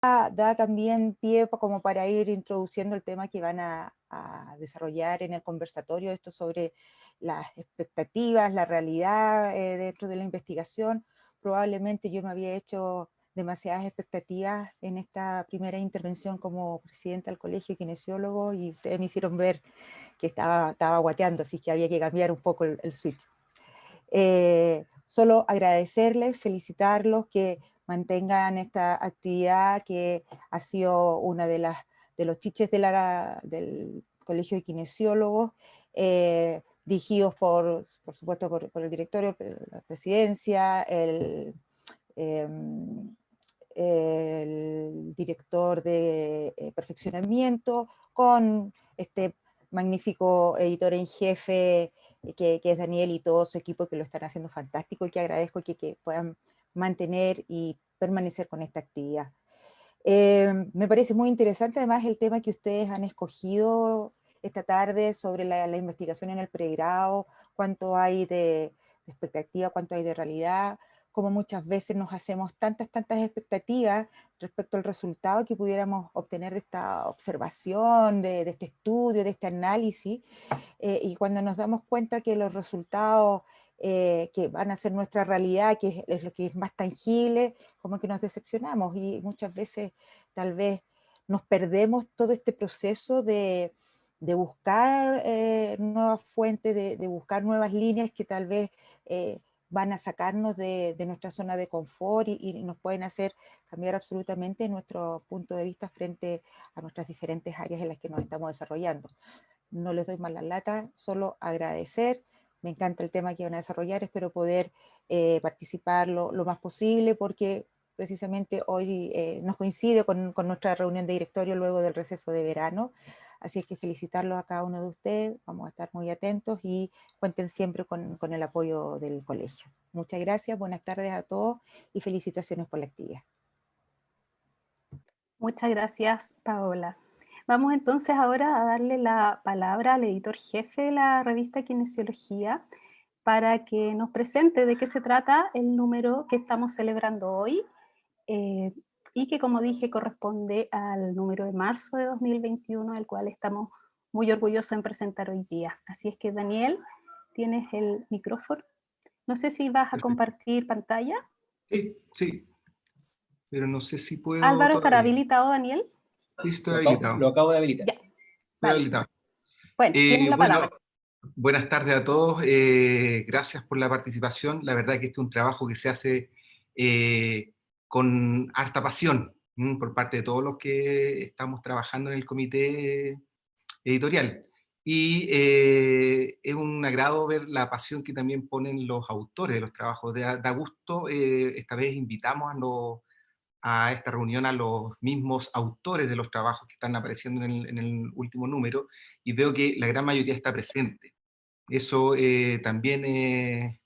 da también pie como para ir introduciendo el tema que van a desarrollar en el conversatorio, esto sobre las expectativas, la realidad dentro de la investigación. Probablemente yo me había hecho demasiadas expectativas en esta primera intervención como presidenta del Colegio de Kinesiólogos y ustedes me hicieron ver que estaba guateando, así que había que cambiar un poco el switch. Solo agradecerles, felicitarlos, que mantengan esta actividad que ha sido una de los chiches del Colegio de Kinesiólogos, dirigidos por supuesto por el directorio, la presidencia, el director de perfeccionamiento, con este magnífico editor en jefe que es Daniel y todo su equipo que lo están haciendo fantástico y que agradezco que puedan mantener y permanecer con esta actividad. Me parece muy interesante además el tema que ustedes han escogido esta tarde sobre la investigación en el pregrado, cuánto hay de expectativa, cuánto hay de realidad, como muchas veces nos hacemos tantas expectativas respecto al resultado que pudiéramos obtener de esta observación, de este estudio, de este análisis, y cuando nos damos cuenta que los resultados que van a ser nuestra realidad, que es lo que es más tangible, como que nos decepcionamos y muchas veces tal vez nos perdemos todo este proceso de buscar nuevas fuentes, de buscar nuevas líneas que tal vez van a sacarnos de nuestra zona de confort y nos pueden hacer cambiar absolutamente nuestro punto de vista frente a nuestras diferentes áreas en las que nos estamos desarrollando. No les doy más la lata, solo agradecer. Me encanta el tema que van a desarrollar, espero poder participar lo más posible porque precisamente hoy nos coincide con nuestra reunión de directorio luego del receso de verano, así es que felicitarlos a cada uno de ustedes, vamos a estar muy atentos y cuenten siempre con el apoyo del colegio. Muchas gracias, buenas tardes a todos y felicitaciones por la actividad. Muchas gracias, Paola. Vamos entonces ahora a darle la palabra al editor jefe de la revista Kinesiología para que nos presente de qué se trata el número que estamos celebrando hoy eh, y que, como dije, corresponde al número de marzo de 2021, el cual estamos muy orgullosos en presentar hoy día. Así es que, Daniel, tienes el micrófono. No sé si vas a Perfecto. compartir pantalla. Sí, sí, pero no sé si puedo Álvaro, ¿estará todavía. habilitado, Daniel? Sí, estoy habilitado. Lo acabo de habilitar. Ya, Estoy vale. habilitado. Bueno, tienes la Bueno, palabra. buenas tardes a todos. Gracias por la participación. La verdad que este es un trabajo que se hace con harta pasión por parte de todos los que estamos trabajando en el comité editorial. Y es un agrado ver la pasión que también ponen los autores de los trabajos. Da gusto, esta vez invitamos a esta reunión a los mismos autores de los trabajos que están apareciendo en el último número, y veo que la gran mayoría está presente. Eso también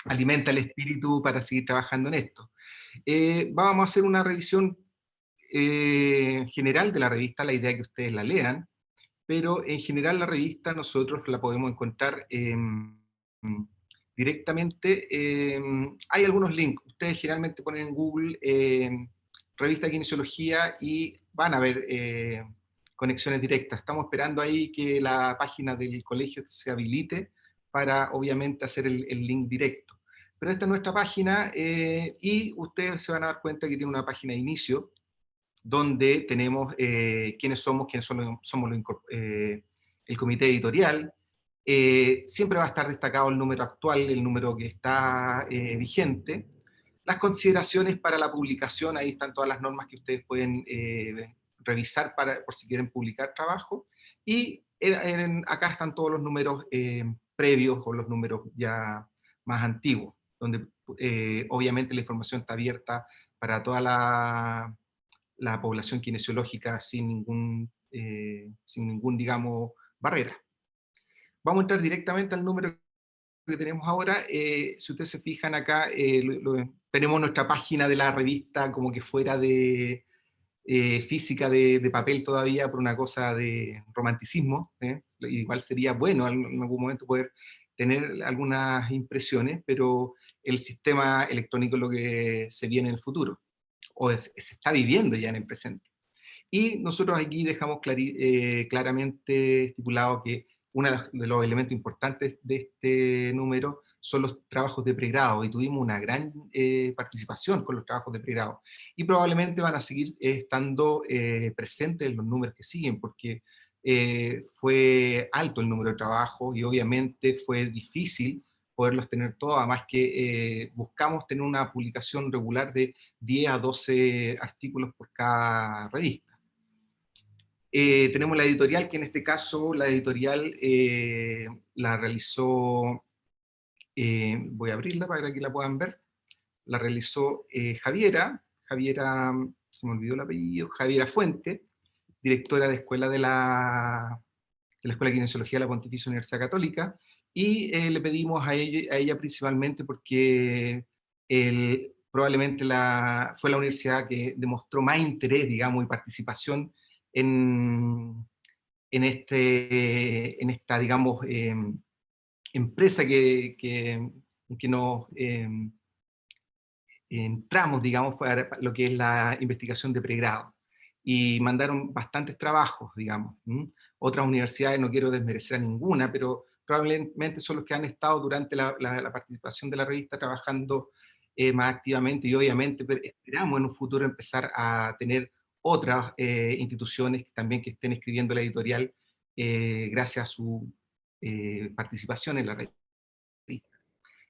alimenta el espíritu para seguir trabajando en esto. Vamos a hacer una revisión general de la revista, la idea es que ustedes la lean, pero en general la revista nosotros la podemos encontrar directamente. Hay algunos links, ustedes generalmente ponen en Google revista de kinesiología y van a ver conexiones directas. Estamos esperando ahí que la página del colegio se habilite para obviamente hacer el link directo. Pero esta es nuestra página y ustedes se van a dar cuenta que tiene una página de inicio donde tenemos quiénes somos el comité editorial. Siempre va a estar destacado el número actual, el número que está vigente. Las consideraciones para la publicación, ahí están todas las normas que ustedes pueden revisar por si quieren publicar trabajo. Y acá están todos los números previos o los números ya más antiguos, donde obviamente la información está abierta para toda la población kinesiológica sin ningún, digamos, barrera. Vamos a entrar directamente al número que tenemos ahora. Si ustedes se fijan acá, tenemos nuestra página de la revista como que fuera de física de papel todavía, por una cosa de romanticismo. Igual sería bueno en algún momento poder tener algunas impresiones, pero el sistema electrónico es lo que se viene en el futuro. o se está viviendo ya en el presente. Y nosotros aquí dejamos claramente estipulado que uno de los elementos importantes de este número son los trabajos de pregrado, y tuvimos una gran participación con los trabajos de pregrado. Y probablemente van a seguir estando presentes en los números que siguen, porque fue alto el número de trabajos y obviamente fue difícil poderlos tener todos, además que buscamos tener una publicación regular de 10 a 12 artículos por cada revista. Tenemos la editorial, que en este caso la editorial la realizó, voy a abrirla para que la puedan ver, la realizó Javiera, se me olvidó el apellido, Javiera Fuente, directora de la Escuela de Kinesiología de la Pontificia Universidad Católica, y le pedimos a ella principalmente porque probablemente fue la universidad que demostró más interés, digamos, y participación en esta, digamos, empresa que nos entramos, digamos, para lo que es la investigación de pregrado. Y mandaron bastantes trabajos, digamos. Otras universidades, no quiero desmerecer a ninguna, pero probablemente son los que han estado durante la participación de la revista trabajando más activamente, y obviamente esperamos en un futuro empezar a tener otras instituciones también que estén escribiendo la editorial gracias a su participación en la revista.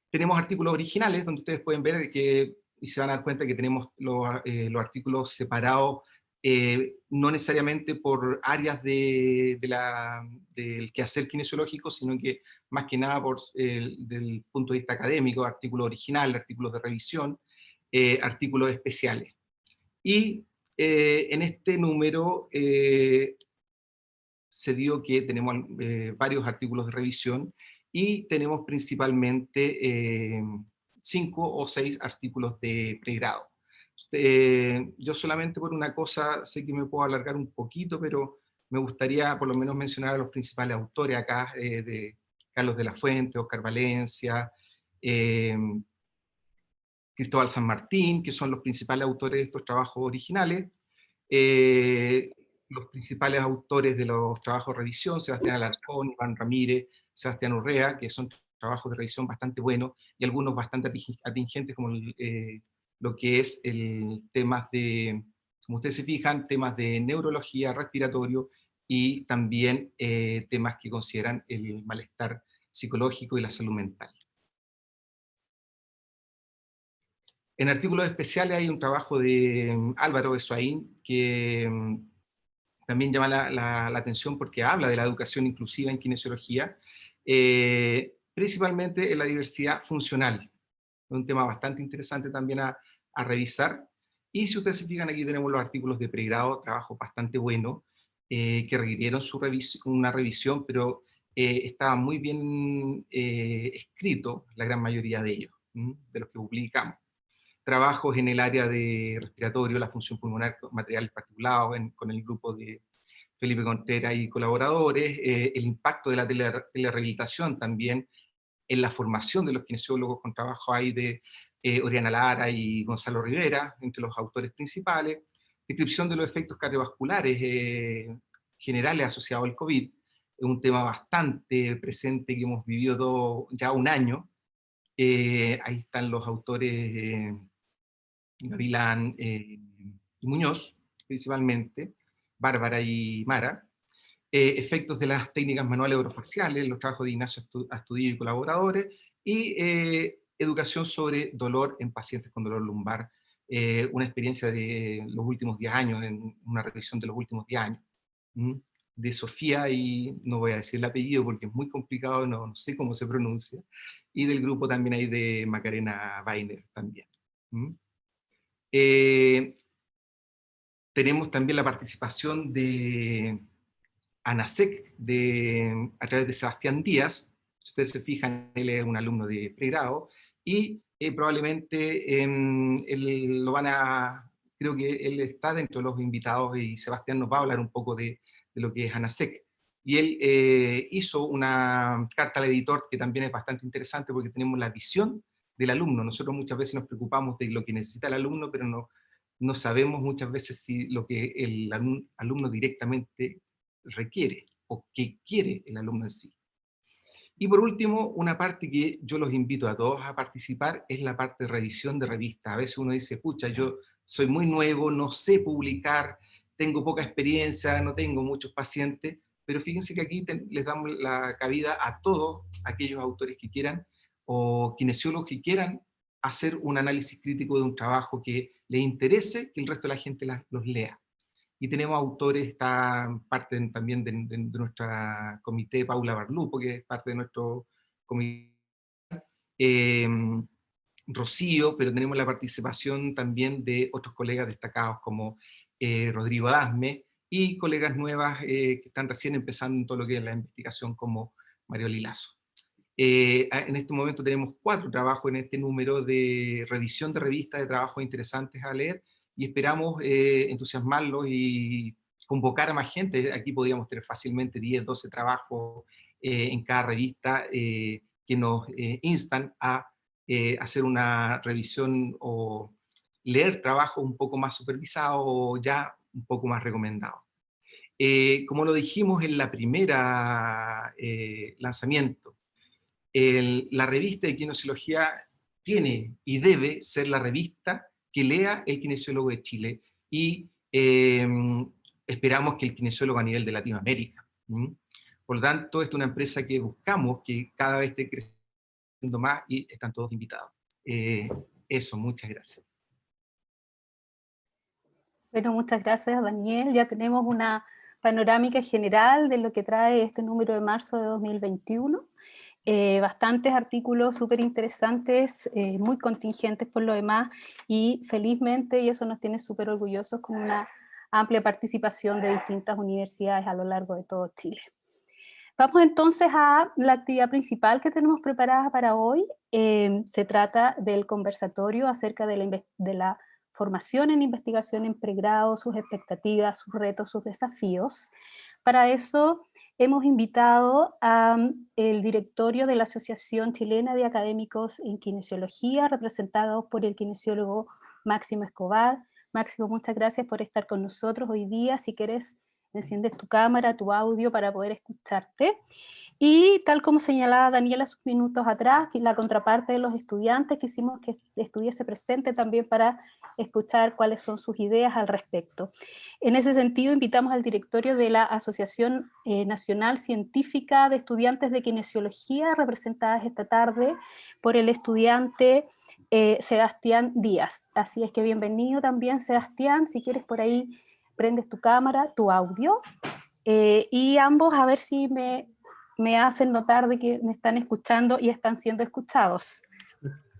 Tenemos artículos originales donde ustedes pueden ver y se van a dar cuenta que tenemos los artículos separados, no necesariamente por áreas del quehacer kinesiológico, sino que más que nada del punto de vista académico, artículos originales, artículos de revisión, artículos especiales. Y en este número se dio que tenemos varios artículos de revisión, y tenemos principalmente 5 o 6 artículos de pregrado. Yo solamente por una cosa, sé que me puedo alargar un poquito, pero me gustaría por lo menos mencionar a los principales autores acá, de Carlos de la Fuente, Oscar Valencia, Cristóbal San Martín, que son los principales autores de estos trabajos originales. Los principales autores de los trabajos de revisión, Sebastián Alarcón, Iván Ramírez, Sebastián Urrea, que son trabajos de revisión bastante buenos, y algunos bastante atingentes, como lo que es el temas de, como ustedes se fijan, temas de neurología, respiratorio, y también temas que consideran el malestar psicológico y la salud mental. En artículos especiales hay un trabajo de Álvaro Esoaín, que también llama la atención porque habla de la educación inclusiva en kinesiología, principalmente en la diversidad funcional. Es un tema bastante interesante también a revisar. Y si ustedes se fijan, aquí tenemos los artículos de pregrado, trabajo bastante bueno, que requirieron una revisión, pero estaban muy bien escritos, la gran mayoría de ellos, de los que publicamos. Trabajos en el área de respiratorio, la función pulmonar, materiales particulados, con el grupo de Felipe Contreras y colaboradores, el impacto de la telerehabilitación también en la formación de los kinesiólogos, con trabajo ahí de Oriana Lara y Gonzalo Rivera, entre los autores principales, descripción de los efectos cardiovasculares generales asociados al COVID, es un tema bastante presente que hemos vivido ya un año. Ahí están los autores Gavilán y Muñoz, principalmente, Bárbara y Mara. Efectos de las técnicas manuales orofaciales, los trabajos de Ignacio Astudillo y colaboradores, y educación sobre dolor en pacientes con dolor lumbar, una experiencia de los últimos 10 años, en una revisión de los últimos 10 años, de Sofía, y no voy a decir el apellido porque es muy complicado, no sé cómo se pronuncia, y del grupo también hay de Macarena Weiner también. Tenemos también la participación de ANASEC a través de Sebastián Díaz. Si ustedes se fijan, él es un alumno de pregrado, y probablemente él creo que él está dentro de los invitados, y Sebastián nos va a hablar un poco de lo que es ANASEC. Y él hizo una carta al editor que también es bastante interesante, porque tenemos la visión del alumno. Nosotros muchas veces nos preocupamos de lo que necesita el alumno, pero no sabemos muchas veces si lo que el alumno directamente requiere o qué quiere el alumno en sí. Y por último, una parte que yo los invito a todos a participar es la parte de revisión de revistas. A veces uno dice, pucha, yo soy muy nuevo, no sé publicar, tengo poca experiencia, no tengo muchos pacientes, pero fíjense que aquí les damos la cabida a todos aquellos autores que quieran o kinesiólogos que quieran hacer un análisis crítico de un trabajo que les interese, que el resto de la gente los lea. Y tenemos autores, está parte también de nuestro comité, Paula Barlupo, que es parte de nuestro comité, eh, Rocío, pero tenemos la participación también de otros colegas destacados como Rodrigo Adasme y colegas nuevas que están recién empezando en todo lo que es la investigación como Mario Lilazo. En este momento tenemos 4 trabajos en este número de revisión de revistas de trabajos interesantes a leer y esperamos entusiasmarlos y convocar a más gente. Aquí podríamos tener fácilmente 10, 12 trabajos en cada revista que nos instan a hacer una revisión o leer trabajos un poco más supervisados o ya un poco más recomendados. Como lo dijimos en la primera lanzamiento, la revista de kinesiología tiene y debe ser la revista que lea el kinesiólogo de Chile y esperamos que el kinesiólogo a nivel de Latinoamérica. Por lo tanto, esta es una empresa que buscamos que cada vez esté creciendo más y están todos invitados. Eso, muchas gracias. Bueno, muchas gracias, Daniel. Ya tenemos una panorámica general de lo que trae este número de marzo de 2021. Bastantes artículos súper interesantes, muy contingentes por lo demás, y felizmente, y eso nos tiene súper orgullosos, con una amplia participación de distintas universidades a lo largo de todo Chile. Vamos entonces a la actividad principal que tenemos preparada para hoy. Se trata del conversatorio acerca de la formación en investigación en pregrado, sus expectativas, sus retos, sus desafíos. Para eso hemos invitado al directorio de la Asociación Chilena de Académicos en Kinesiología, representados por el kinesiólogo Máximo Escobar. Máximo, muchas gracias por estar con nosotros hoy día. Si quieres, enciendes tu cámara, tu audio para poder escucharte. Y tal como señalaba Daniela hace unos minutos atrás, que la contraparte de los estudiantes, quisimos que estuviese presente también para escuchar cuáles son sus ideas al respecto. En ese sentido, invitamos al directorio de la Asociación Nacional Científica de Estudiantes de Kinesiología, representadas esta tarde por el estudiante Sebastián Díaz. Así es que bienvenido también, Sebastián. Si quieres, por ahí prendes tu cámara, tu audio, y ambos a ver si me hacen notar de que me están escuchando y están siendo escuchados.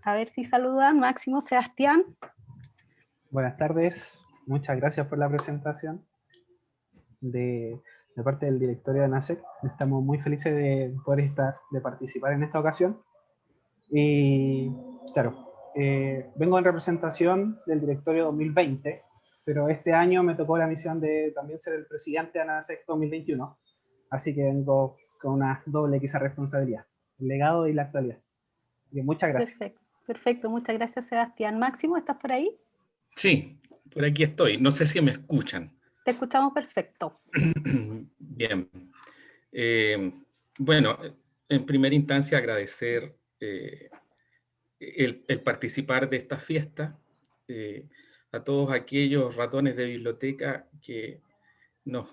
A ver si saludan. Máximo, Sebastián. Buenas tardes, muchas gracias por la presentación de parte del directorio de NASEC. Estamos muy felices de poder de participar en esta ocasión. Y claro, vengo en representación del directorio 2020, pero este año me tocó la misión de también ser el presidente de NASEC 2021, así que vengo con una doble quizá responsabilidad, el legado y la actualidad. Y muchas gracias. Perfecto, perfecto, muchas gracias, Sebastián. Máximo, ¿estás por ahí? Sí, por aquí estoy. No sé si me escuchan. Te escuchamos perfecto. Bien. Bueno, en primera instancia agradecer el participar de esta fiesta, a todos aquellos ratones de biblioteca que nos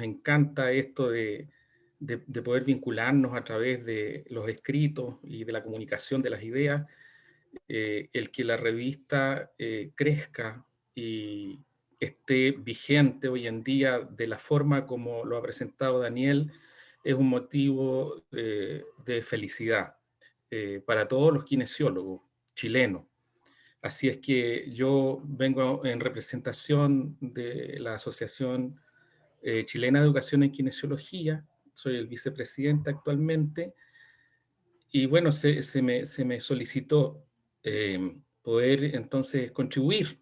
encanta esto de poder vincularnos a través de los escritos y de la comunicación de las ideas, el que la revista crezca y esté vigente hoy en día de la forma como lo ha presentado Daniel, es un motivo de felicidad para todos los kinesiólogos chilenos. Así es que yo vengo en representación de la Asociación Chilena de Educación en Kinesiología, soy el vicepresidente actualmente, y bueno, se me solicitó poder entonces contribuir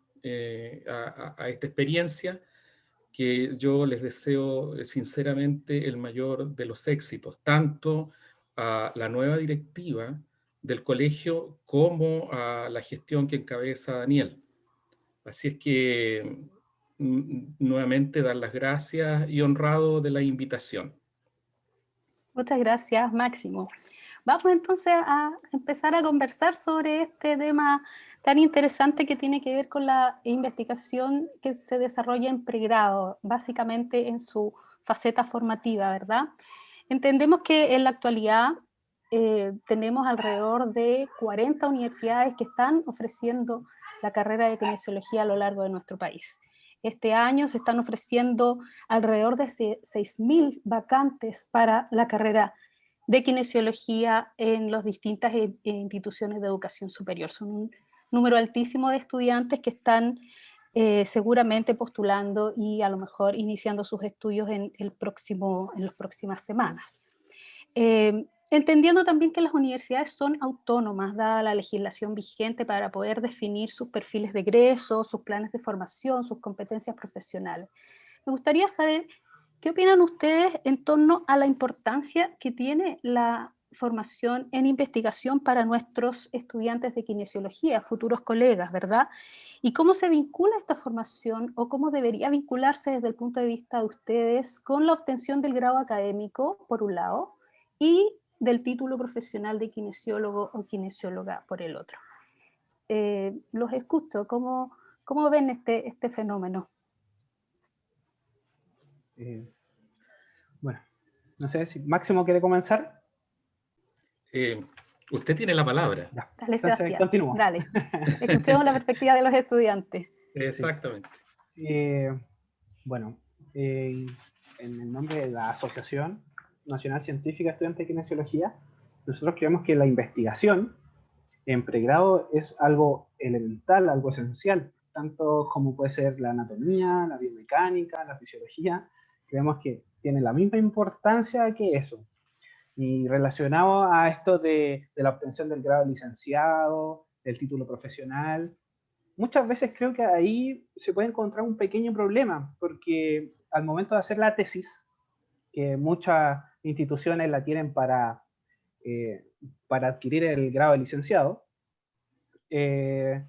a esta experiencia, que yo les deseo sinceramente el mayor de los éxitos, tanto a la nueva directiva del colegio como a la gestión que encabeza Daniel. Así es que nuevamente dar las gracias y honrado de la invitación. Muchas gracias, Máximo. Vamos entonces a empezar a conversar sobre este tema tan interesante que tiene que ver con la investigación que se desarrolla en pregrado, básicamente en su faceta formativa, ¿verdad? Entendemos que en la actualidad tenemos alrededor de 40 universidades que están ofreciendo la carrera de kinesiología a lo largo de nuestro país. Este año se están ofreciendo alrededor de 6.000 vacantes para la carrera de kinesiología en las distintas instituciones de educación superior. Son un número altísimo de estudiantes que están seguramente postulando y a lo mejor iniciando sus estudios en las próximas semanas. Entendiendo también que las universidades son autónomas, dada la legislación vigente, para poder definir sus perfiles de egreso, sus planes de formación, sus competencias profesionales. Me gustaría saber qué opinan ustedes en torno a la importancia que tiene la formación en investigación para nuestros estudiantes de kinesiología, futuros colegas, ¿verdad? Y cómo se vincula esta formación, o cómo debería vincularse desde el punto de vista de ustedes con la obtención del grado académico, por un lado, y del título profesional de kinesiólogo o kinesióloga por el otro. Los escucho, ¿cómo ven este fenómeno? Bueno, no sé si Máximo quiere comenzar. Usted tiene la palabra. Ya. Dale, Entonces, Sebastián, continúo. dale. Escuchemos la perspectiva de los estudiantes. Exactamente. Bueno, en el nombre de la Asociación Nacional Científica Estudiantes de Kinesiología, nosotros creemos que la investigación en pregrado es algo elemental, algo esencial, tanto como puede ser la anatomía, la biomecánica, la fisiología. Creemos que tiene la misma importancia que eso. Y relacionado a esto de la obtención del grado de licenciado, del título profesional, muchas veces creo que ahí se puede encontrar un pequeño problema, porque al momento de hacer la tesis, que muchas instituciones la tienen para adquirir el grado de licenciado, en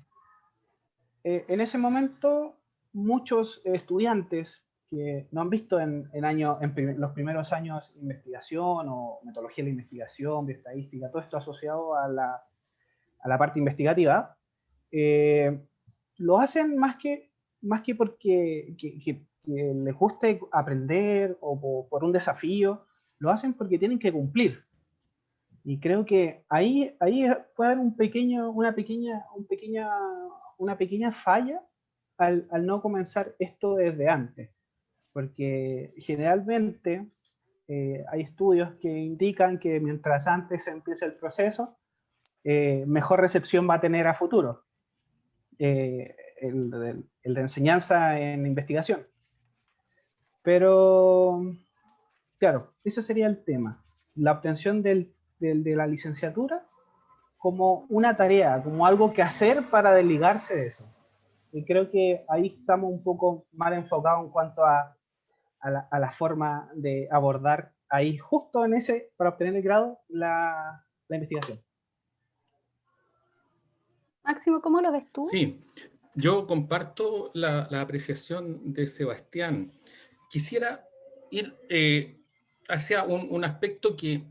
ese momento muchos estudiantes que no han visto en los primeros años investigación o metodología de la investigación, bioestadística, todo esto asociado a la parte investigativa, lo hacen más que porque que les guste aprender o por un desafío, lo hacen porque tienen que cumplir. Y creo que ahí puede haber una pequeña falla al no comenzar esto desde antes. Porque generalmente hay estudios que indican que mientras antes se empiece el proceso, mejor recepción va a tener a futuro el de enseñanza en investigación. Pero, claro, ese sería el tema. La obtención de la licenciatura como una tarea, como algo que hacer para desligarse de eso. Y creo que ahí estamos un poco mal enfocados en cuanto a la forma de abordar ahí, justo en ese, para obtener el grado, la investigación. Máximo, ¿cómo lo ves tú? Sí, yo comparto la apreciación de Sebastián. Quisiera ir hacia un aspecto que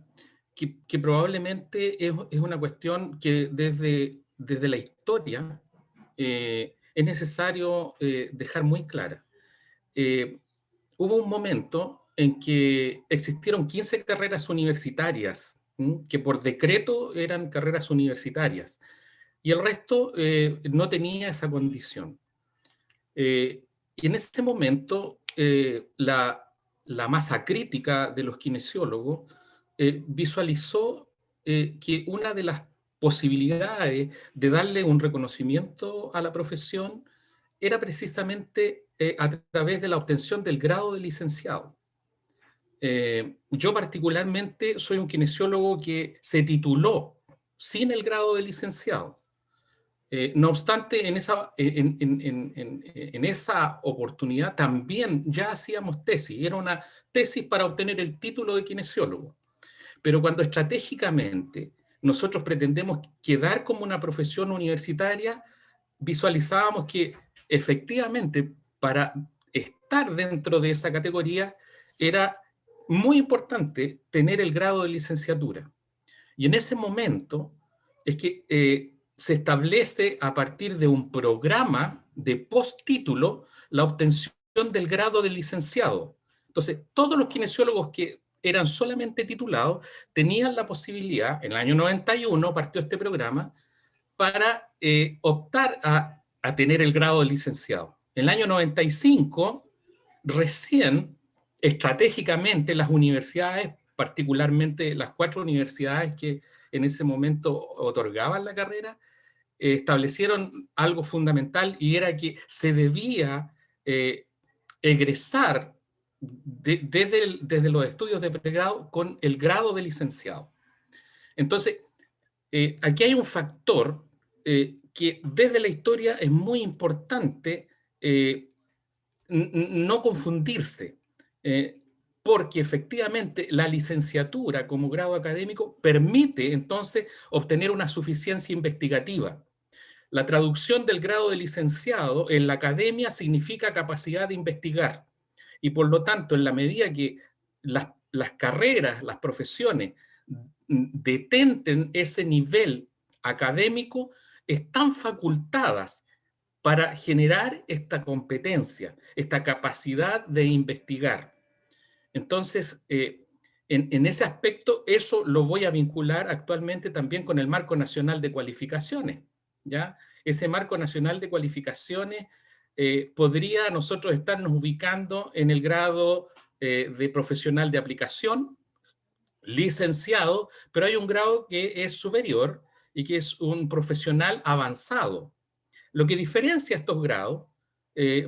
probablemente es una cuestión que desde la historia es necesario dejar muy clara. Hubo un momento en que existieron 15 carreras universitarias, que por decreto eran carreras universitarias, y el resto no tenía esa condición. Y en ese momento, la masa crítica de los kinesiólogos visualizó que una de las posibilidades de darle un reconocimiento a la profesión era precisamente a través de la obtención del grado de licenciado. Yo particularmente soy un kinesiólogo que se tituló sin el grado de licenciado. No obstante, en esa oportunidad también ya hacíamos tesis. Era una tesis para obtener el título de kinesiólogo. Pero cuando estratégicamente nosotros pretendemos quedar como una profesión universitaria, visualizábamos que efectivamente, para estar dentro de esa categoría, era muy importante tener el grado de licenciatura. Y en ese momento es que se establece a partir de un programa de posttítulo la obtención del grado de licenciado. Entonces, todos los kinesiólogos que eran solamente titulados tenían la posibilidad, en el año 91 partió este programa, para optar a tener el grado de licenciado. En el año 95, recién, estratégicamente, las universidades, particularmente las 4 universidades que en ese momento otorgaban la carrera, establecieron algo fundamental, y era que se debía egresar desde los estudios de pregrado con el grado de licenciado. Entonces, aquí hay un factor que desde la historia es muy importante no confundirse, porque efectivamente la licenciatura como grado académico permite entonces obtener una suficiencia investigativa. La traducción del grado de licenciado en la academia significa capacidad de investigar, y por lo tanto, en la medida que las carreras, las profesiones detenten ese nivel académico, están facultadas para generar esta competencia, esta capacidad de investigar. Entonces, en ese aspecto, eso lo voy a vincular actualmente también con el Marco Nacional de Cualificaciones, ¿ya? Ese Marco Nacional de Cualificaciones podría nosotros estarnos ubicando en el grado de profesional de aplicación, licenciado, pero hay un grado que es superior y que es un profesional avanzado. Lo que diferencia estos grados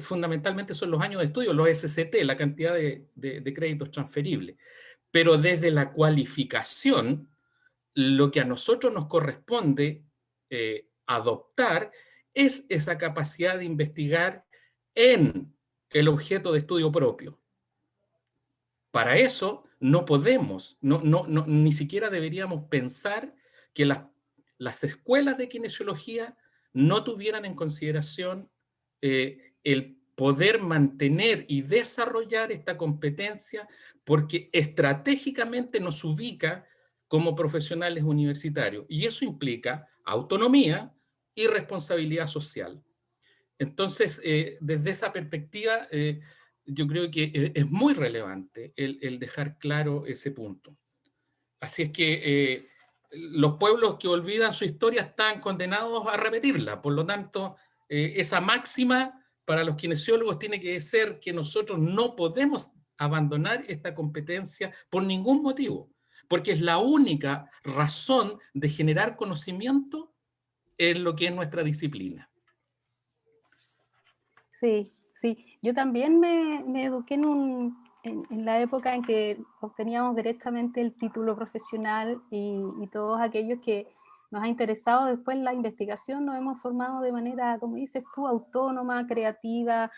fundamentalmente son los años de estudio, los SCT, la cantidad de créditos transferibles. Pero desde la cualificación, lo que a nosotros nos corresponde adoptar es esa capacidad de investigar en el objeto de estudio propio. Para eso no podemos, ni siquiera deberíamos pensar que las escuelas de kinesiología no tuvieran en consideración el poder mantener y desarrollar esta competencia, porque estratégicamente nos ubica como profesionales universitarios, y eso implica autonomía y responsabilidad social. Entonces, desde esa perspectiva, yo creo que es muy relevante el dejar claro ese punto. Así es que los pueblos que olvidan su historia están condenados a repetirla. Por lo tanto, esa máxima para los kinesiólogos tiene que ser que nosotros no podemos abandonar esta competencia por ningún motivo, porque es la única razón de generar conocimiento en lo que es nuestra disciplina. Sí, sí. Yo también me eduqué en la época en que obteníamos directamente el título profesional, y todos aquellos que nos ha interesado después la investigación nos hemos formado de manera, como dices tú, autónoma, creativa,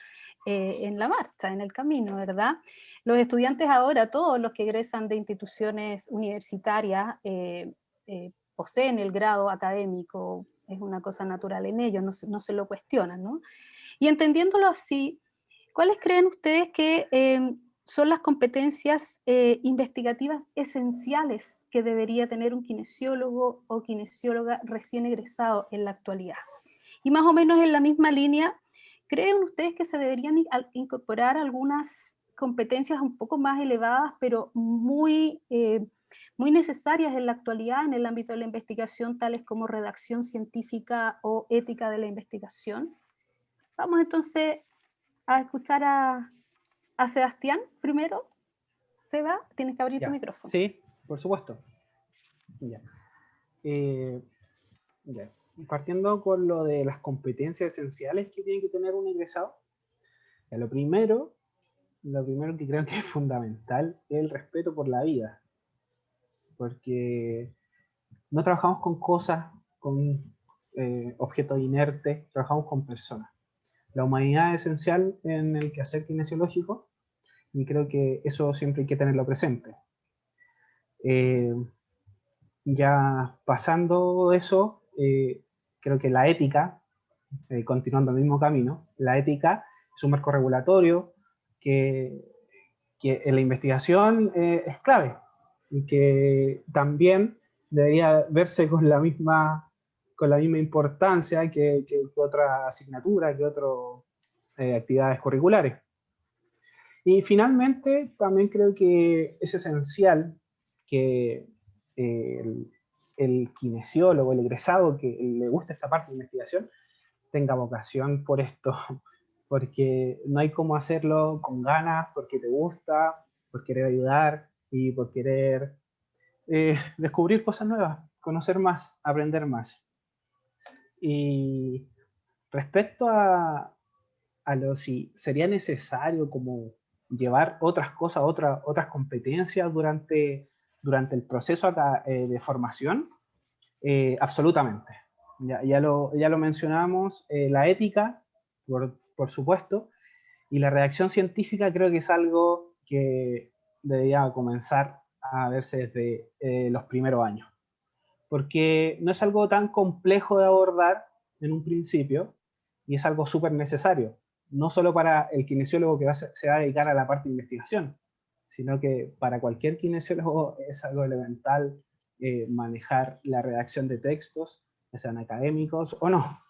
en la marcha, en el camino, ¿verdad? Los estudiantes ahora, todos los que egresan de instituciones universitarias, poseen el grado académico, es una cosa natural en ellos, no se lo cuestionan, ¿no? Y entendiéndolo así, ¿cuáles creen ustedes que son las competencias investigativas esenciales que debería tener un kinesiólogo o kinesióloga recién egresado en la actualidad? Y más o menos en la misma línea, ¿creen ustedes que se deberían incorporar algunas competencias un poco más elevadas, pero muy necesarias en la actualidad en el ámbito de la investigación, tales como redacción científica o ética de la investigación? Vamos entonces a escuchar a Sebastián primero. Seba, tienes que abrir tu micrófono. Sí, por supuesto. Ya. Partiendo con lo de las competencias esenciales que tiene que tener un egresado, lo primero que creo que es fundamental es el respeto por la vida, porque no trabajamos con cosas, con objetos inertes, trabajamos con personas. La humanidad es esencial en el quehacer kinesiológico, y creo que eso siempre hay que tenerlo presente. Ya pasando eso, creo que la ética continuando el mismo camino, la ética es un marco regulatorio que en la investigación es clave y que también debería verse con la misma importancia que otra asignatura, que otras actividades curriculares. Y finalmente, también creo que es esencial que el kinesiólogo, el egresado que le gusta esta parte de investigación, tenga vocación por esto, porque no hay cómo hacerlo con ganas, porque te gusta, por querer ayudar y por querer descubrir cosas nuevas, conocer más, aprender más. Y respecto a lo si sería necesario como llevar otras cosas, otras competencias durante el proceso acá, de formación, absolutamente. Ya lo mencionamos, la ética, por supuesto, y la redacción científica creo que es algo que debería comenzar a verse desde los primeros años, porque no es algo tan complejo de abordar en un principio y es algo súper necesario, no solo para el kinesiólogo que se va a dedicar a la parte de investigación, sino que para cualquier kinesiólogo es algo elemental manejar la redacción de textos, ya sean académicos o no.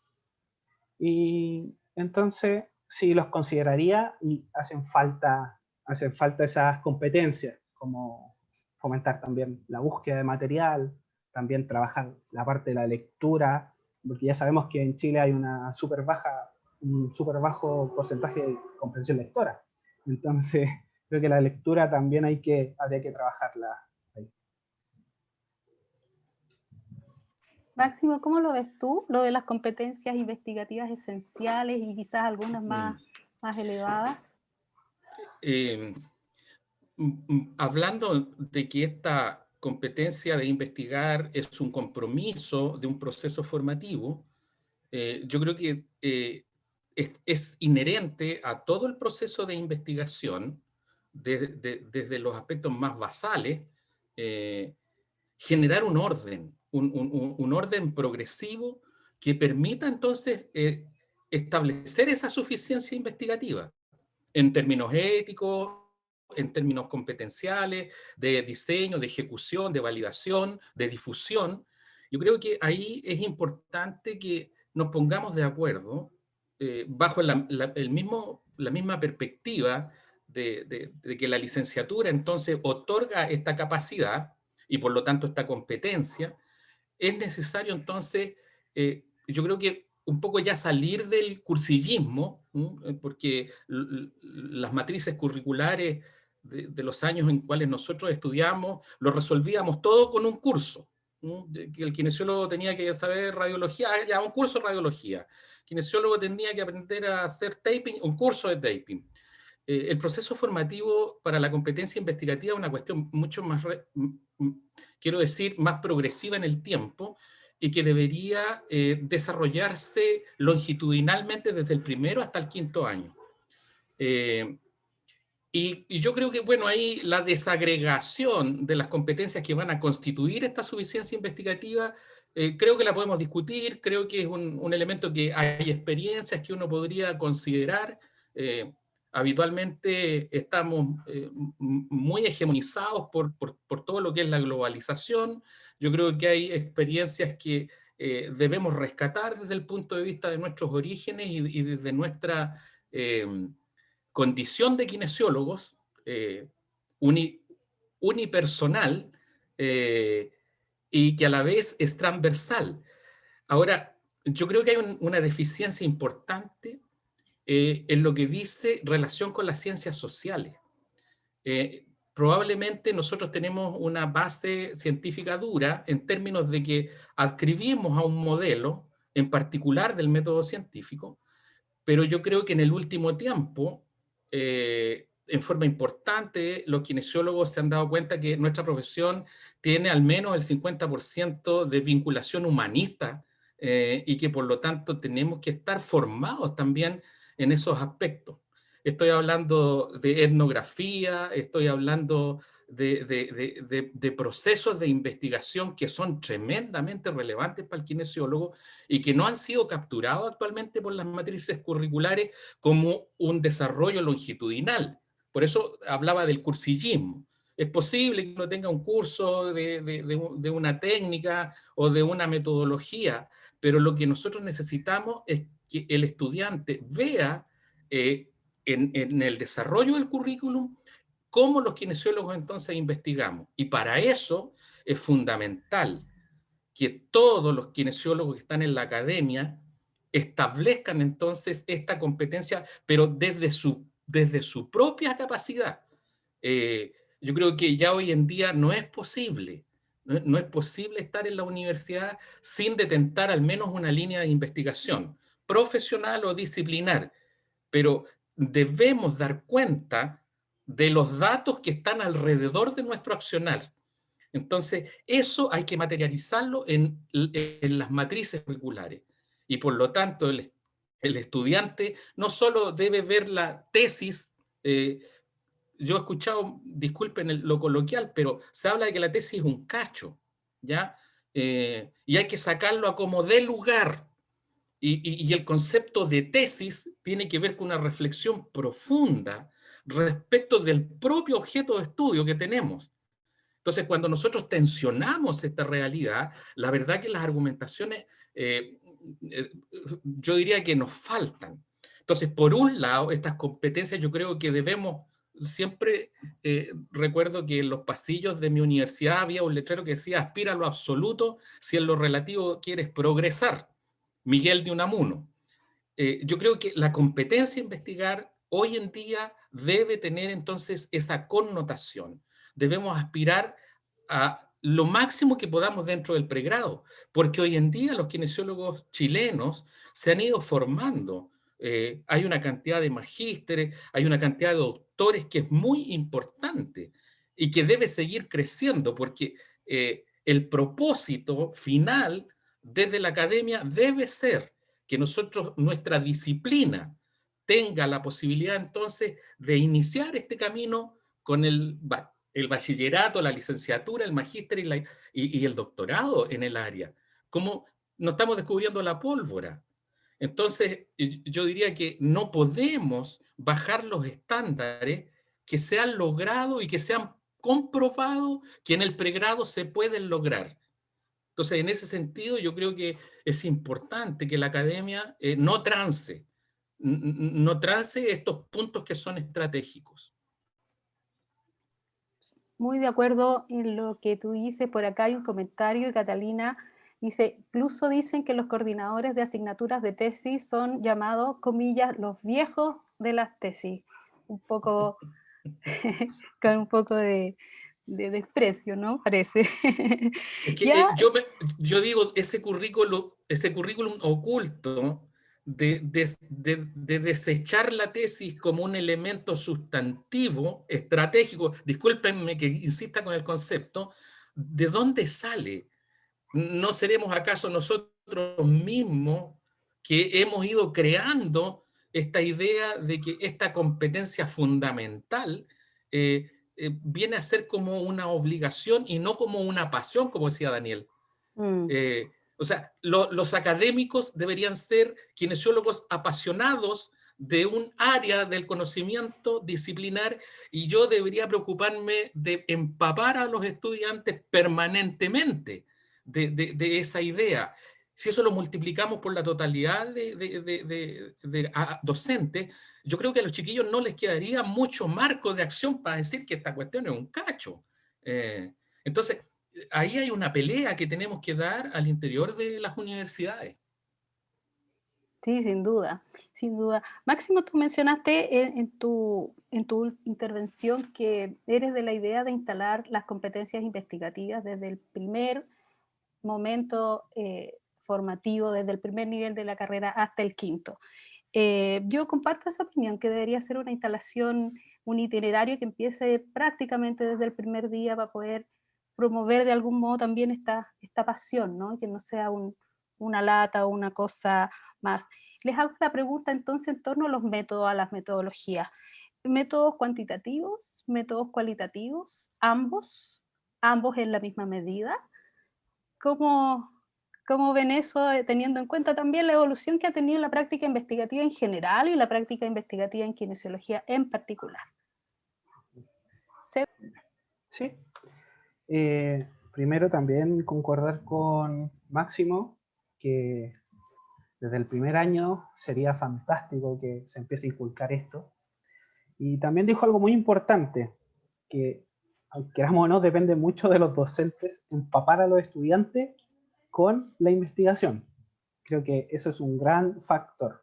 Y entonces sí los consideraría y hacen falta esas competencias, como fomentar también la búsqueda de material, también trabajar la parte de la lectura, porque ya sabemos que en Chile hay un súper bajo porcentaje de comprensión lectora. Entonces, creo que la lectura también habría que trabajarla ahí. Máximo, ¿cómo lo ves tú? Lo de las competencias investigativas esenciales y quizás algunas más elevadas. Hablando de que esta competencia de investigar es un compromiso de un proceso formativo, yo creo que es inherente a todo el proceso de investigación, desde los aspectos más basales, generar un orden, un orden progresivo que permita entonces establecer esa suficiencia investigativa en términos éticos, en términos competenciales, de diseño, de ejecución, de validación, de difusión. Yo creo que ahí es importante que nos pongamos de acuerdo bajo la misma perspectiva de que la licenciatura entonces otorga esta capacidad y por lo tanto esta competencia. Es necesario entonces, yo creo que un poco ya salir del cursillismo, porque las matrices curriculares de los años en cuales nosotros estudiamos, lo resolvíamos todo con un curso. Que el kinesiólogo tenía que saber radiología, ya un curso de radiología. El kinesiólogo tenía que aprender a hacer taping, un curso de taping. El proceso formativo para la competencia investigativa es una cuestión mucho más, quiero decir, más progresiva en el tiempo y que debería desarrollarse longitudinalmente desde el primero hasta el quinto año. Y yo creo que, bueno, ahí la desagregación de las competencias que van a constituir esta suficiencia investigativa, creo que la podemos discutir, creo que es un elemento que hay experiencias que uno podría considerar. Habitualmente estamos muy hegemonizados por todo lo que es la globalización. Yo creo que hay experiencias que debemos rescatar desde el punto de vista de nuestros orígenes y desde nuestra condición de kinesiólogos unipersonal y que a la vez es transversal. Ahora, yo creo que hay una deficiencia importante en lo que dice relación con las ciencias sociales. Probablemente nosotros tenemos una base científica dura en términos de que adscribimos a un modelo en particular del método científico, pero yo creo que en el último tiempo, en forma importante, los kinesiólogos se han dado cuenta que nuestra profesión tiene al menos el 50% de vinculación humanista y que por lo tanto tenemos que estar formados también en esos aspectos. Estoy hablando de etnografía, estoy hablando de procesos de investigación que son tremendamente relevantes para el kinesiólogo y que no han sido capturados actualmente por las matrices curriculares como un desarrollo longitudinal. Por eso hablaba del cursillismo. Es posible que uno tenga un curso de una técnica o de una metodología, pero lo que nosotros necesitamos es que el estudiante vea en el desarrollo del currículum cómo los kinesiólogos entonces investigamos. Y para eso es fundamental que todos los kinesiólogos que están en la academia establezcan entonces esta competencia, pero desde su propia capacidad. Yo creo que ya hoy en día no es posible. No es posible estar en la universidad sin detentar al menos una línea de investigación, profesional o disciplinar, pero debemos dar cuenta de los datos que están alrededor de nuestro accionar. Entonces, eso hay que materializarlo en las matrices curriculares. Y por lo tanto, el estudiante no solo debe ver la tesis, yo he escuchado, disculpen lo coloquial, pero se habla de que la tesis es un cacho, ¿ya? Y hay que sacarlo a como dé lugar. Y el concepto de tesis tiene que ver con una reflexión profunda respecto del propio objeto de estudio que tenemos. Entonces, cuando nosotros tensionamos esta realidad, la verdad que las argumentaciones, yo diría que nos faltan. Entonces, por un lado, estas competencias yo creo que debemos, siempre recuerdo que en los pasillos de mi universidad había un letrero que decía, aspira a lo absoluto si en lo relativo quieres progresar. Miguel de Unamuno. Yo creo que la competencia a investigar hoy en día debe tener entonces esa connotación. Debemos aspirar a lo máximo que podamos dentro del pregrado, porque hoy en día los kinesiólogos chilenos se han ido formando. Hay una cantidad de magísteres, hay una cantidad de doctores que es muy importante y que debe seguir creciendo, porque el propósito final desde la academia debe ser que nosotros, nuestra disciplina, tenga la posibilidad entonces de iniciar este camino con el bachillerato, la licenciatura, el magíster y el doctorado en el área. Como no estamos descubriendo la pólvora. Entonces, yo diría que no podemos bajar los estándares que se han logrado y que se han comprobado que en el pregrado se pueden lograr. Entonces, en ese sentido, yo creo que es importante que la academia no trance estos puntos que son estratégicos. Muy de acuerdo en lo que tú dices. Por acá hay un comentario de Catalina. Dice, incluso dicen que los coordinadores de asignaturas de tesis son llamados, comillas, los viejos de las tesis. Un poco, con un poco de desprecio, ¿no? Parece. Es que yo digo, ese currículum oculto de desechar la tesis como un elemento sustantivo, estratégico, discúlpenme que insista con el concepto, ¿de dónde sale? ¿No seremos acaso nosotros mismos que hemos ido creando esta idea de que esta competencia fundamental viene a ser como una obligación y no como una pasión, como decía Daniel? O sea, los académicos deberían ser kinesiólogos apasionados de un área del conocimiento disciplinar y yo debería preocuparme de empapar a los estudiantes permanentemente de esa idea. Si eso lo multiplicamos por la totalidad de docentes, yo creo que a los chiquillos no les quedaría mucho marco de acción para decir que esta cuestión es un cacho. Entonces, ahí hay una pelea que tenemos que dar al interior de las universidades. Sí, sin duda, sin duda. Máximo, tú mencionaste en tu intervención que eres de la idea de instalar las competencias investigativas desde el primer momento formativo, desde el primer nivel de la carrera hasta el quinto. Yo comparto esa opinión, que debería ser una instalación, un itinerario que empiece prácticamente desde el primer día para poder promover de algún modo también esta pasión, ¿no? Que no sea una lata o una cosa más. Les hago la pregunta entonces en torno a los métodos, a las metodologías. métodos cuantitativos, métodos cualitativos, ambos en la misma medida. ¿Cómo ven eso, teniendo en cuenta también la evolución que ha tenido la práctica investigativa en general y la práctica investigativa en kinesiología en particular? Sí. Primero también concordar con Máximo que desde el primer año sería fantástico que se empiece a inculcar esto. Y también dijo algo muy importante, que queramos o no, depende mucho de los docentes empapar a los estudiantes con la investigación. Creo que eso es un gran factor.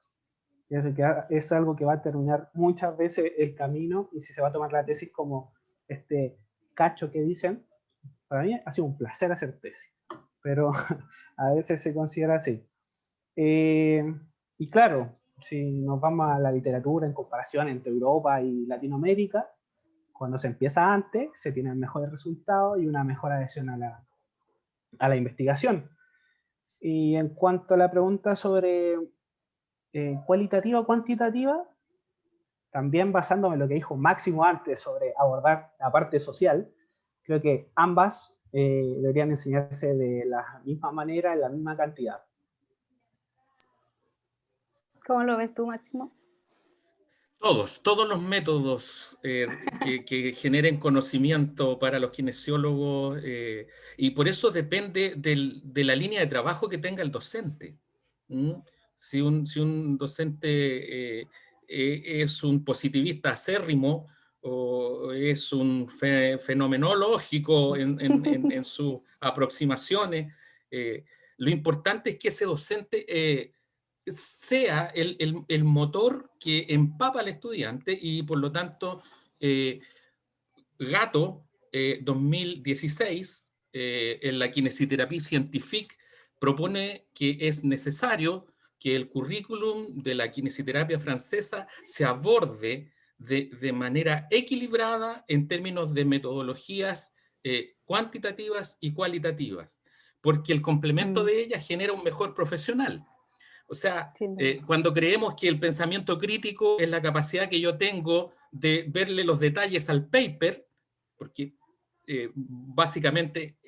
Es algo que va a terminar muchas veces el camino, y si se va a tomar la tesis como este cacho que dicen, para mí ha sido un placer hacer tesis, pero a veces se considera así. Y claro, si nos vamos a la literatura en comparación entre Europa y Latinoamérica, cuando se empieza antes, se tienen mejores resultados y una mejor adhesión a la investigación. Y en cuanto a la pregunta sobre cualitativa o cuantitativa, también basándome en lo que dijo Máximo antes sobre abordar la parte social, creo que ambas deberían enseñarse de la misma manera, en la misma cantidad. ¿Cómo lo ves tú, Máximo? Todos los métodos que generen conocimiento para los kinesiólogos, y por eso depende de la línea de trabajo que tenga el docente. Si un docente es un positivista acérrimo o es un fenomenológico en sus aproximaciones, lo importante es que ese docente sea el motor que empapa al estudiante, y por lo tanto Gatto 2016 en la Kinesithérapie Scientifique propone que es necesario que el currículum de la kinesiterapia francesa se aborde de manera equilibrada en términos de metodologías cuantitativas y cualitativas, porque el complemento de ellas genera un mejor profesional. O sea, cuando creemos que el pensamiento crítico es la capacidad que yo tengo de verle los detalles al paper, porque básicamente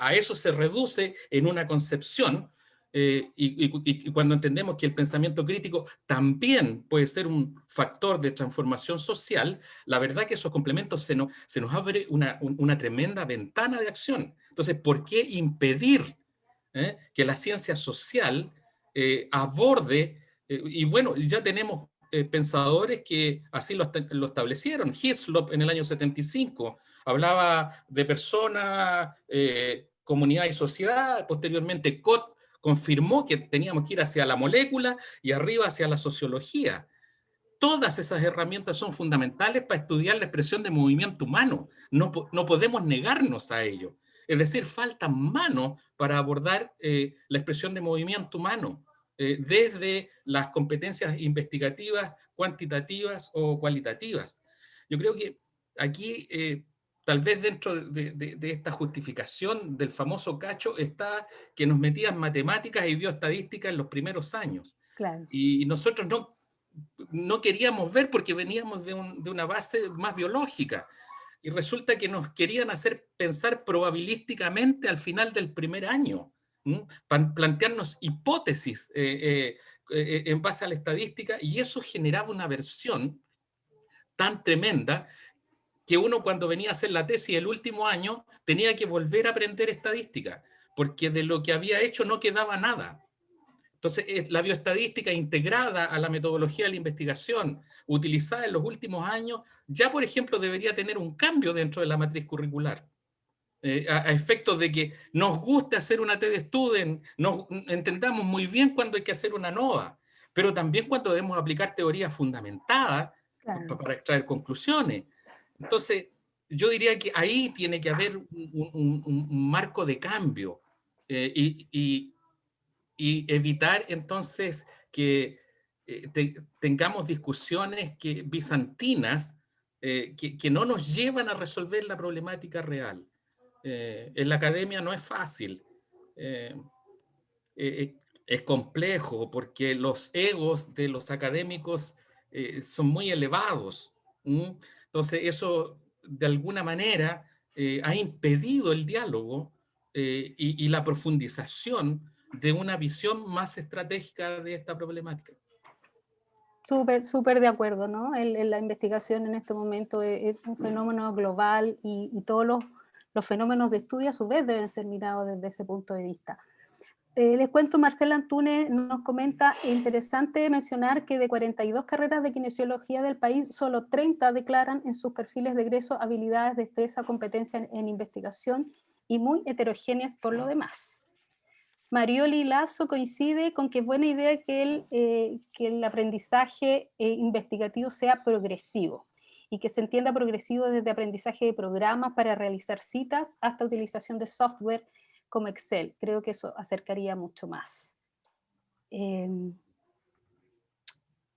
a eso se reduce en una concepción, y cuando entendemos que el pensamiento crítico también puede ser un factor de transformación social, la verdad que esos complementos se nos abre una tremenda ventana de acción. Entonces, ¿por qué impedir que la ciencia social aborde, y bueno, ya tenemos pensadores que así lo establecieron? Hislop en el año 75 hablaba de persona, comunidad y sociedad. Posteriormente Cott confirmó que teníamos que ir hacia la molécula y arriba hacia la sociología. Todas esas herramientas son fundamentales para estudiar la expresión de movimiento humano. No podemos negarnos a ello. Es decir, faltan manos para abordar la expresión de movimiento humano, desde las competencias investigativas, cuantitativas o cualitativas. Yo creo que aquí, tal vez dentro de esta justificación del famoso cacho, está que nos metían matemáticas y bioestadística en los primeros años. Claro. Y nosotros no queríamos ver porque veníamos de una base más biológica. Y resulta que nos querían hacer pensar probabilísticamente al final del primer año, plantearnos hipótesis en base a la estadística, y eso generaba una aversión tan tremenda que uno, cuando venía a hacer la tesis el último año, tenía que volver a aprender estadística, porque de lo que había hecho no quedaba nada. Entonces, la bioestadística integrada a la metodología de la investigación, utilizada en los últimos años, ya, por ejemplo, debería tener un cambio dentro de la matriz curricular, a efectos de que nos guste hacer una TED Student, entendamos muy bien cuándo hay que hacer una NOVA, pero también cuando debemos aplicar teorías fundamentadas para extraer conclusiones. Entonces, yo diría que ahí tiene que haber un marco de cambio, y evitar entonces que tengamos discusiones bizantinas que no nos llevan a resolver la problemática real. En la academia no es fácil. Es complejo porque los egos de los académicos son muy elevados. Entonces eso de alguna manera ha impedido el diálogo y la profundización de una visión más estratégica de esta problemática. Súper de acuerdo, ¿no? La investigación en este momento es un fenómeno global y todos los fenómenos de estudio a su vez deben ser mirados desde ese punto de vista. Les cuento, Marcela Antúnez nos comenta, interesante mencionar que de 42 carreras de kinesiología del país, solo 30 declaran en sus perfiles de egreso habilidades, destreza, competencia en investigación y muy heterogéneas por lo demás. Marioli Lazo coincide con que es buena idea que el aprendizaje investigativo sea progresivo y que se entienda progresivo desde aprendizaje de programas para realizar citas hasta utilización de software como Excel. Creo que eso acercaría mucho más.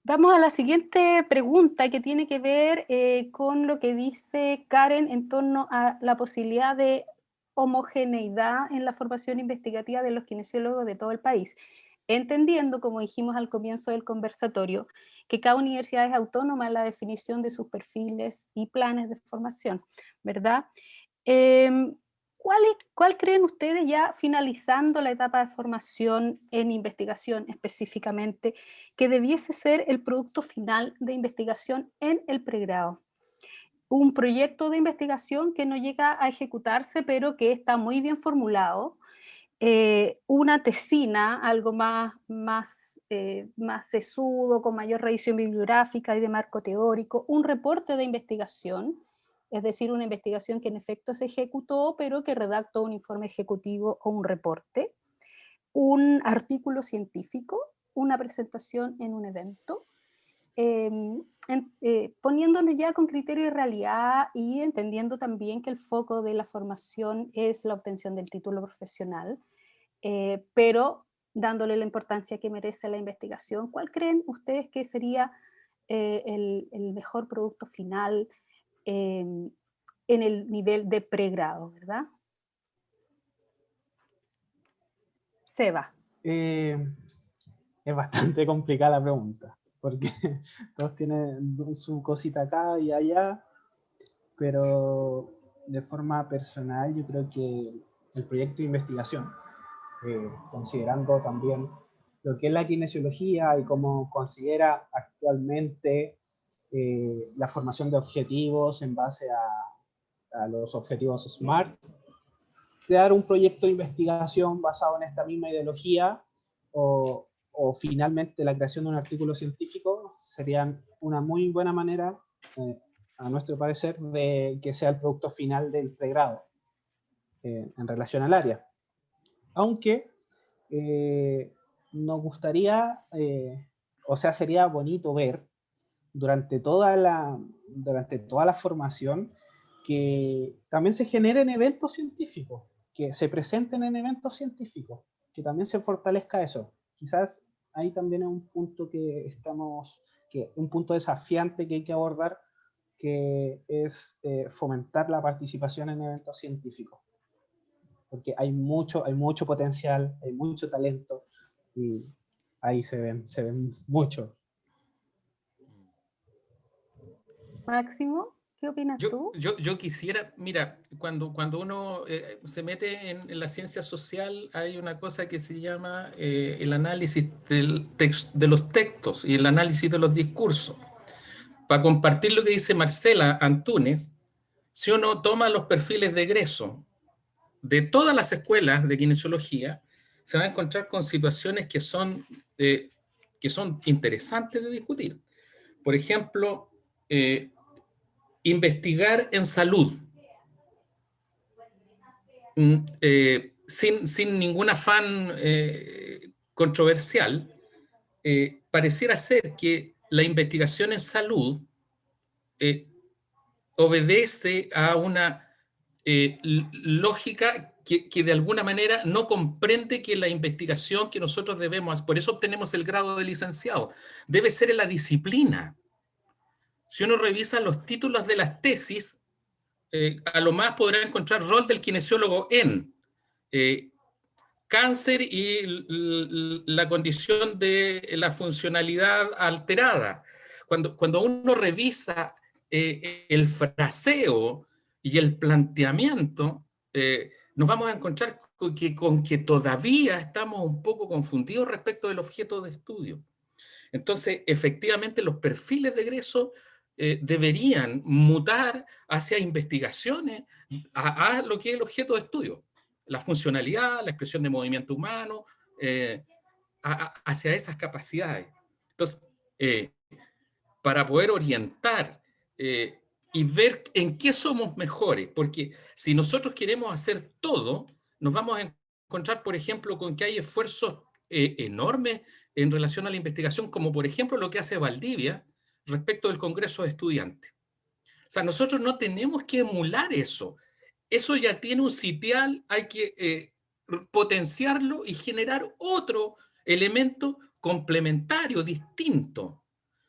Vamos a la siguiente pregunta que tiene que ver con lo que dice Karen en torno a la posibilidad de homogeneidad en la formación investigativa de los kinesiólogos de todo el país, entendiendo, como dijimos al comienzo del conversatorio, que cada universidad es autónoma en la definición de sus perfiles y planes de formación, ¿verdad? ¿Cuál creen ustedes, ya finalizando la etapa de formación en investigación específicamente, que debiese ser el producto final de investigación en el pregrado? Un proyecto de investigación que no llega a ejecutarse, pero que está muy bien formulado, una tesina, algo más sesudo, con mayor revisión bibliográfica y de marco teórico, un reporte de investigación, es decir, una investigación que en efecto se ejecutó, pero que redactó un informe ejecutivo o un reporte, un artículo científico, una presentación en un evento, poniéndonos ya con criterio de realidad y entendiendo también que el foco de la formación es la obtención del título profesional, pero dándole la importancia que merece la investigación. ¿Cuál creen ustedes que sería el mejor producto final en el nivel de pregrado, verdad? Seba. Es bastante complicada la pregunta, porque todos tienen su cosita acá y allá, pero de forma personal yo creo que el proyecto de investigación, considerando también lo que es la kinesiología y cómo considera actualmente la formación de objetivos en base a los objetivos SMART, crear un proyecto de investigación basado en esta misma ideología o finalmente la creación de un artículo científico serían una muy buena manera, a nuestro parecer, de que sea el producto final del pregrado en relación al área. Aunque nos gustaría, o sea, sería bonito ver durante toda la formación que también se generen eventos científicos, que se presenten en eventos científicos, que también se fortalezca eso. Quizás ahí también es un punto un punto desafiante que hay que abordar, que es fomentar la participación en eventos científicos, porque hay mucho potencial, hay mucho talento, y ahí se ven mucho. Máximo, ¿qué opinas tú? Yo quisiera, mira, cuando uno se mete en la ciencia social, hay una cosa que se llama el análisis de los textos y el análisis de los discursos. Para compartir lo que dice Marcela Antúnez, si uno toma los perfiles de egreso de todas las escuelas de kinesiología, se va a encontrar con situaciones que son interesantes de discutir. Por ejemplo, investigar en salud, sin ningún afán controversial, pareciera ser que la investigación en salud obedece a una lógica que de alguna manera no comprende que la investigación que nosotros debemos, por eso obtenemos el grado de licenciado, debe ser en la disciplina. Si uno revisa los títulos de las tesis, a lo más podrá encontrar rol del kinesiólogo en cáncer y la condición de la funcionalidad alterada. Cuando uno revisa el fraseo y el planteamiento, nos vamos a encontrar con que todavía estamos un poco confundidos respecto del objeto de estudio. Entonces, efectivamente, los perfiles de egreso deberían mutar hacia investigaciones, a lo que es el objeto de estudio, la funcionalidad, la expresión de movimiento humano, hacia esas capacidades. Entonces, para poder orientar y ver en qué somos mejores, porque si nosotros queremos hacer todo, nos vamos a encontrar, por ejemplo, con que hay esfuerzos enormes en relación a la investigación, como por ejemplo lo que hace Valdivia respecto del Congreso de Estudiantes. O sea, nosotros no tenemos que emular eso. Eso ya tiene un sitial, hay que potenciarlo y generar otro elemento complementario, distinto.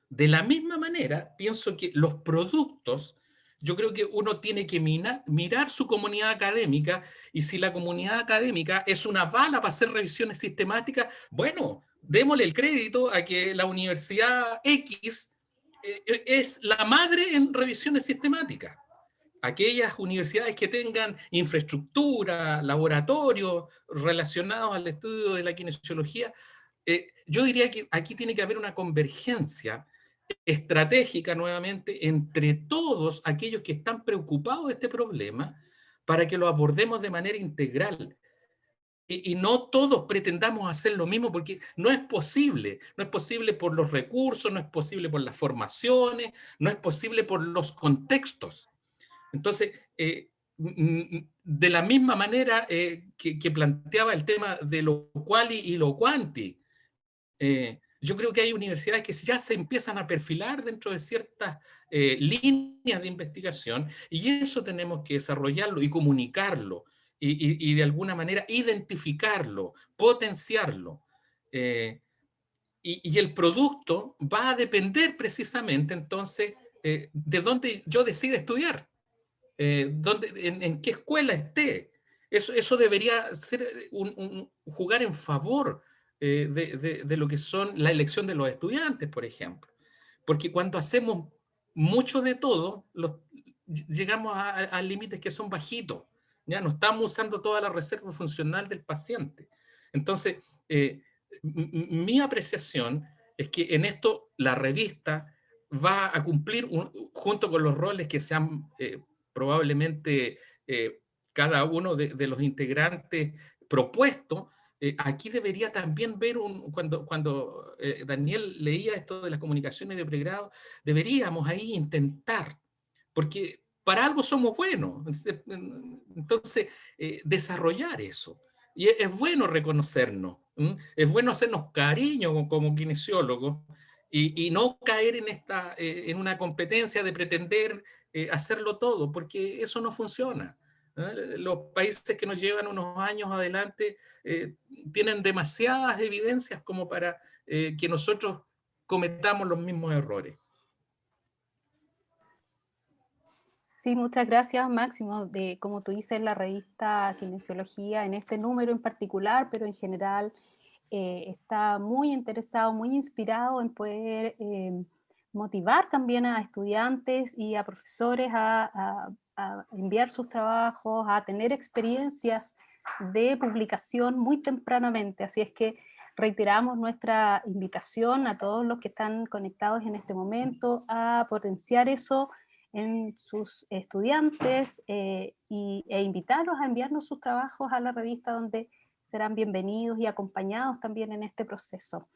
De la misma manera, pienso que los productos, yo creo que uno tiene que mirar su comunidad académica, y si la comunidad académica es una bala para hacer revisiones sistemáticas, bueno, démosle el crédito a que la Universidad X es la madre en revisiones sistemáticas. Aquellas universidades que tengan infraestructura, laboratorios relacionados al estudio de la kinesiología, yo diría que aquí tiene que haber una convergencia estratégica nuevamente entre todos aquellos que están preocupados de este problema para que lo abordemos de manera integral. Y no todos pretendamos hacer lo mismo, porque no es posible. No es posible por los recursos, no es posible por las formaciones, no es posible por los contextos. Entonces, de la misma manera que planteaba el tema de lo quali y lo quanti, yo creo que hay universidades que ya se empiezan a perfilar dentro de ciertas líneas de investigación, y eso tenemos que desarrollarlo y comunicarlo, y de alguna manera identificarlo, potenciarlo. Y el producto va a depender precisamente entonces de dónde yo decida estudiar, en qué escuela esté. Eso debería ser jugar en favor de lo que son la elección de los estudiantes, por ejemplo. Porque cuando hacemos mucho de todo, llegamos a límites que son bajitos. Ya no estamos usando toda la reserva funcional del paciente. Entonces, mi apreciación es que en esto la revista va a cumplir, junto con los roles que se han probablemente cada uno de los integrantes propuesto, aquí debería también ver, cuando Daniel leía esto de las comunicaciones de pregrado, deberíamos ahí intentar, porque para algo somos buenos, entonces desarrollar eso. Y es bueno reconocernos, es bueno hacernos cariño como kinesiólogos, y no caer en una competencia de pretender hacerlo todo, porque eso no funciona. Los países que nos llevan unos años adelante tienen demasiadas evidencias como para que nosotros cometamos los mismos errores. Sí, muchas gracias, Máximo. Como tú dices, la revista Kinesiología, en este número en particular, pero en general, está muy interesado, muy inspirado en poder motivar también a estudiantes y a profesores a enviar sus trabajos, a tener experiencias de publicación muy tempranamente. Así es que reiteramos nuestra invitación a todos los que están conectados en este momento a potenciar eso en sus estudiantes e invitarlos a enviarnos sus trabajos a la revista, donde serán bienvenidos y acompañados también en este proceso.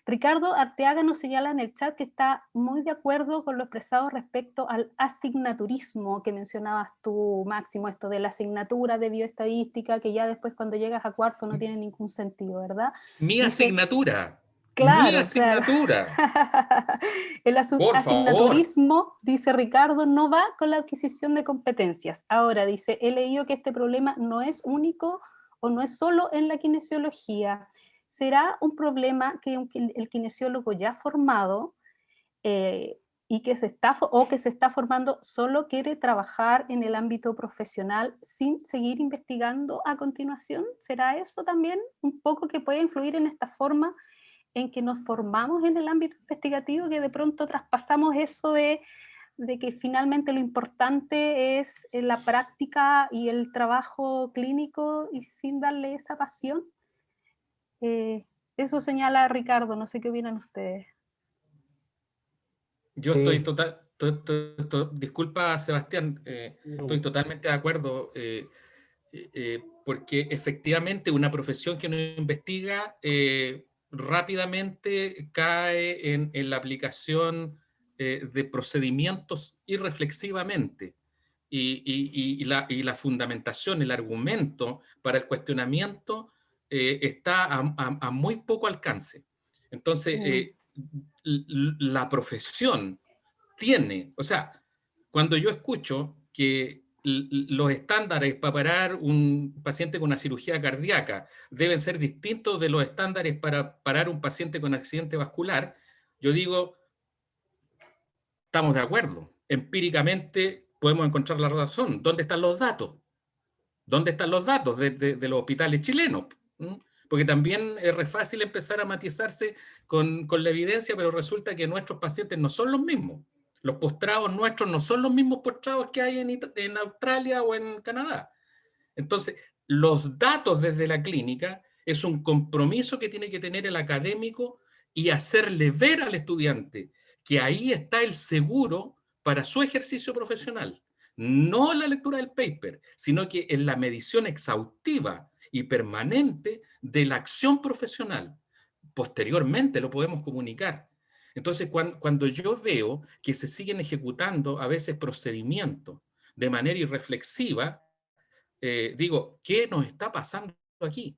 Ricardo Arteaga nos señala en el chat que está muy de acuerdo con lo expresado respecto al asignaturismo que mencionabas tú, Máximo, esto de la asignatura de bioestadística, que ya después cuando llegas a cuarto no tiene ningún sentido, ¿verdad? Mi asignatura. Claro, mi asignatura. Claro. El asignaturismo, dice Ricardo, no va con la adquisición de competencias. Ahora, dice, he leído que este problema no es único o no es solo en la kinesiología. ¿Será un problema que el kinesiólogo ya formado y que se está formando solo quiere trabajar en el ámbito profesional sin seguir investigando a continuación? ¿Será eso también un poco que puede influir en esta forma en que nos formamos en el ámbito investigativo, que de pronto traspasamos eso de de que finalmente lo importante es la práctica y el trabajo clínico y sin darle esa pasión. Eso señala Ricardo, no sé qué opinan ustedes. Yo estoy disculpa Sebastián, estoy totalmente de acuerdo, porque efectivamente una profesión que no investiga rápidamente cae en la aplicación de procedimientos irreflexivamente. Y la fundamentación, el argumento para el cuestionamiento está a muy poco alcance. Entonces, la profesión tiene, o sea, cuando yo escucho que los estándares para parar un paciente con una cirugía cardíaca deben ser distintos de los estándares para parar un paciente con accidente vascular, yo digo, estamos de acuerdo. Empíricamente podemos encontrar la razón. ¿Dónde están los datos? ¿Dónde están los datos de los hospitales chilenos? Porque también es re fácil empezar a matizarse con la evidencia, pero resulta que nuestros pacientes no son los mismos. Los postrados nuestros no son los mismos postrados que hay en Australia o en Canadá. Entonces, los datos desde la clínica es un compromiso que tiene que tener el académico y hacerle ver al estudiante que ahí está el seguro para su ejercicio profesional. No la lectura del paper, sino que en la medición exhaustiva y permanente de la acción profesional. Posteriormente lo podemos comunicar. Entonces, cuando yo veo que se siguen ejecutando a veces procedimientos de manera irreflexiva, digo, ¿qué nos está pasando aquí?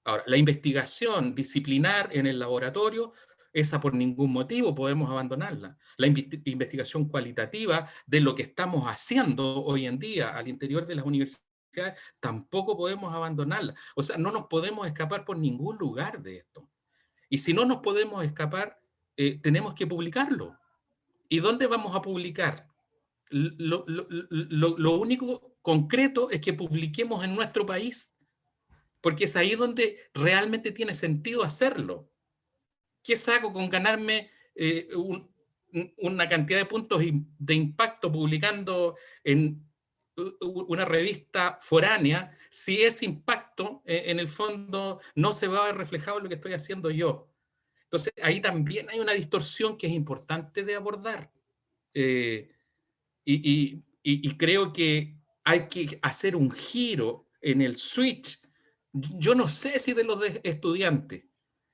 Ahora, la investigación disciplinar en el laboratorio, esa por ningún motivo podemos abandonarla. La investigación cualitativa de lo que estamos haciendo hoy en día al interior de las universidades, tampoco podemos abandonarla. O sea, no nos podemos escapar por ningún lugar de esto. Y si no nos podemos escapar, tenemos que publicarlo. ¿Y dónde vamos a publicar? Lo único concreto es que publiquemos en nuestro país, porque es ahí donde realmente tiene sentido hacerlo. ¿Qué saco con ganarme una cantidad de puntos de impacto publicando en una revista foránea si ese impacto en el fondo no se va a ver reflejado en lo que estoy haciendo yo? Entonces ahí también hay una distorsión que es importante de abordar. Y creo que hay que hacer un giro en el switch. Yo no sé si de los estudiantes,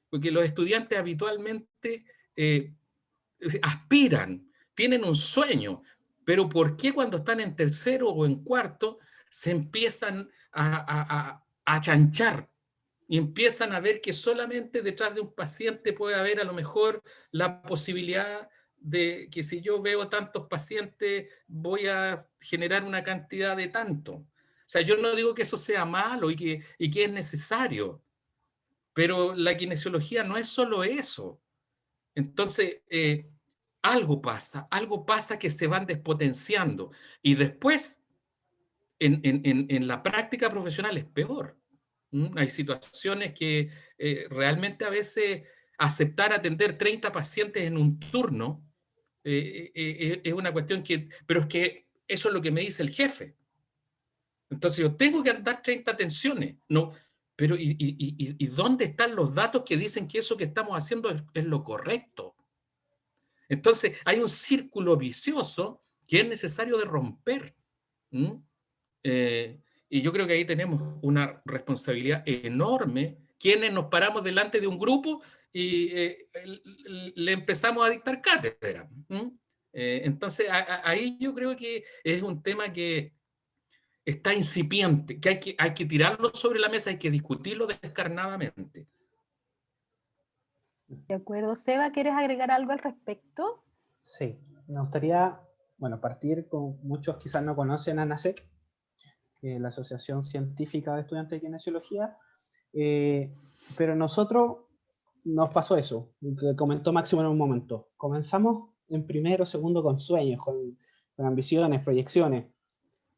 porque los estudiantes habitualmente aspiran, tienen un sueño, pero ¿por qué cuando están en tercero o en cuarto se empiezan a chanchar y empiezan a ver que solamente detrás de un paciente puede haber a lo mejor la posibilidad de que si yo veo tantos pacientes voy a generar una cantidad de tanto? O sea, yo no digo que eso sea malo y que es necesario, pero la kinesiología no es solo eso. Entonces, algo pasa que se van despotenciando y después en la práctica profesional es peor. Hay situaciones que realmente a veces aceptar atender 30 pacientes en un turno es una cuestión que, pero es que eso es lo que me dice el jefe. Entonces yo tengo que dar 30 atenciones, no, pero ¿y dónde están los datos que dicen que eso que estamos haciendo es lo correcto? Entonces hay un círculo vicioso que es necesario de romper. Y yo creo que ahí tenemos una responsabilidad enorme, quienes nos paramos delante de un grupo y le empezamos a dictar cátedra. Entonces ahí yo creo que es un tema que está incipiente, que hay que tirarlo sobre la mesa, hay que discutirlo descarnadamente. De acuerdo. Seba, ¿quieres agregar algo al respecto? Sí, me gustaría, bueno, partir con muchos quizás no conocen a ANASEC, que es la Asociación Científica de Estudiantes de Kinesiología, pero nosotros nos pasó eso, que comentó Máximo en un momento. Comenzamos en primero, segundo con sueños, con ambiciones, proyecciones,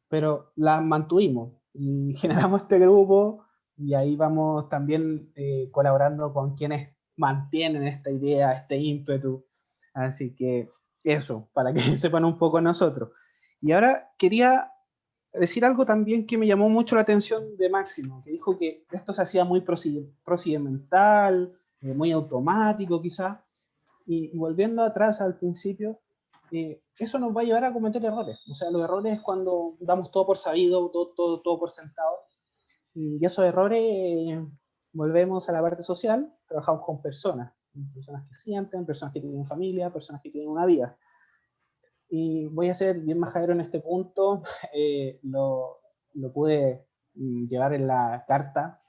pero las mantuvimos y generamos este grupo y ahí vamos también colaborando con quienes mantienen esta idea, este ímpetu. Así que Eso, para que sepan un poco nosotros. Y ahora quería decir algo también que me llamó mucho la atención de Máximo, que dijo que esto se hacía muy procedimental, muy automático quizás, y volviendo atrás al principio, eso nos va a llevar a cometer errores. O sea, los errores es cuando damos todo por sabido, todo por sentado, y esos errores, volvemos a la parte social, trabajamos con personas que sienten, personas que tienen familia, personas que tienen una vida. Y voy a ser bien majadero en este punto, lo pude llevar en la carta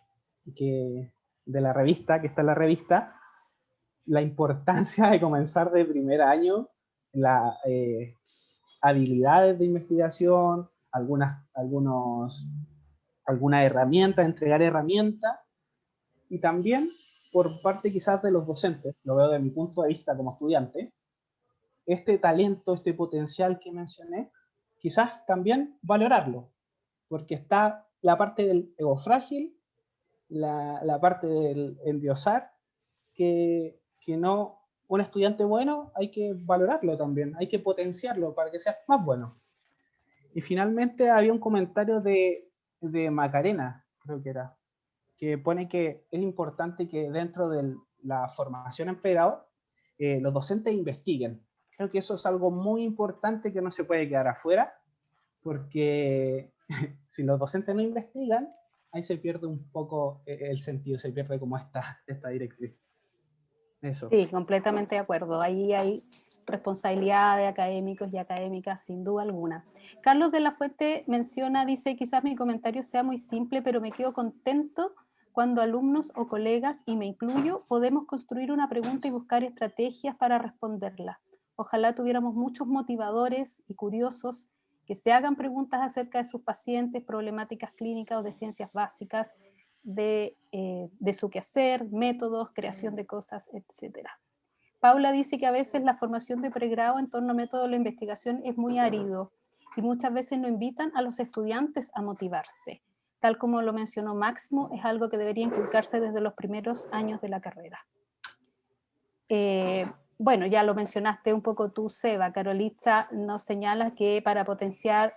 de la revista, que está en la revista, la importancia de comenzar de primer año, las habilidades de investigación, algunas herramientas, entregar herramientas, y también por parte quizás de los docentes, lo veo de mi punto de vista como estudiante, este talento, este potencial que mencioné, quizás también valorarlo, porque está la parte del ego frágil, la parte del endiosar, que no, un estudiante bueno hay que valorarlo también, hay que potenciarlo para que sea más bueno. Y finalmente había un comentario de Macarena, creo que era, que pone que es importante que dentro de la formación en pregrado, los docentes investiguen. Creo que eso es algo muy importante que no se puede quedar afuera, porque si los docentes no investigan, ahí se pierde un poco el sentido, se pierde como esta directriz. Eso. Sí, completamente de acuerdo. Ahí hay responsabilidad de académicos y académicas, sin duda alguna. Carlos de la Fuente menciona, dice, quizás mi comentario sea muy simple, pero me quedo contento cuando alumnos o colegas, y me incluyo, podemos construir una pregunta y buscar estrategias para responderla. Ojalá tuviéramos muchos motivadores y curiosos que se hagan preguntas acerca de sus pacientes, problemáticas clínicas o de ciencias básicas, de su quehacer, métodos, creación de cosas, etc. Paula dice que a veces la formación de pregrado en torno a métodos de la investigación es muy árido y muchas veces no invitan a los estudiantes a motivarse. Tal como lo mencionó Máximo, es algo que debería inculcarse desde los primeros años de la carrera. Bueno, ya lo mencionaste un poco tú, Seba. Carolitza nos señala que para potenciar,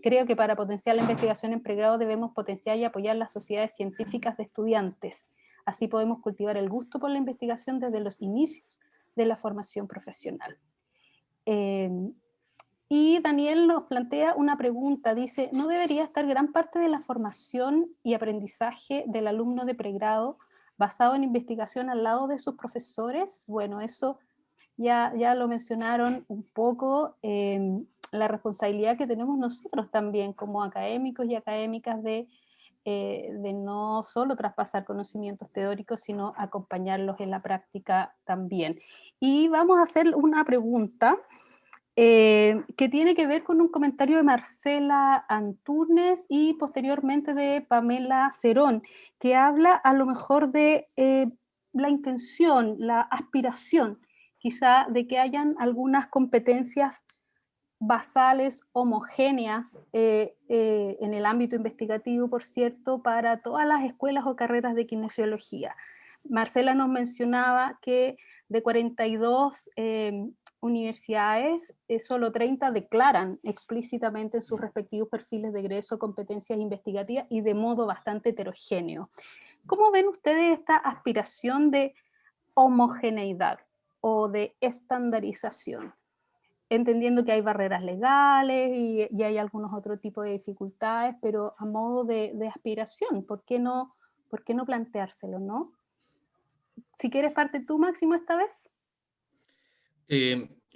creo que para potenciar la investigación en pregrado debemos potenciar y apoyar las sociedades científicas de estudiantes. Así podemos cultivar el gusto por la investigación desde los inicios de la formación profesional. Y Daniel nos plantea una pregunta, dice, ¿no debería estar gran parte de la formación y aprendizaje del alumno de pregrado basado en investigación al lado de sus profesores? Bueno, eso ya lo mencionaron un poco, la responsabilidad que tenemos nosotros también como académicos y académicas de no solo traspasar conocimientos teóricos, sino acompañarlos en la práctica también. Y vamos a hacer una pregunta que tiene que ver con un comentario de Marcela Antunes y posteriormente de Pamela Cerón, que habla a lo mejor de la intención, la aspiración, quizá de que hayan algunas competencias basales homogéneas en el ámbito investigativo, por cierto, para todas las escuelas o carreras de kinesiología. Marcela nos mencionaba que de 42 universidades, solo 30 declaran explícitamente en sus respectivos perfiles de egreso competencias investigativas y de modo bastante heterogéneo. ¿Cómo ven ustedes esta aspiración de homogeneidad o de estandarización? Entendiendo que hay barreras legales y hay algunos otros tipos de dificultades, pero a modo de aspiración, ¿por qué no planteárselo, no? Si quieres parte tú, Máximo, esta vez.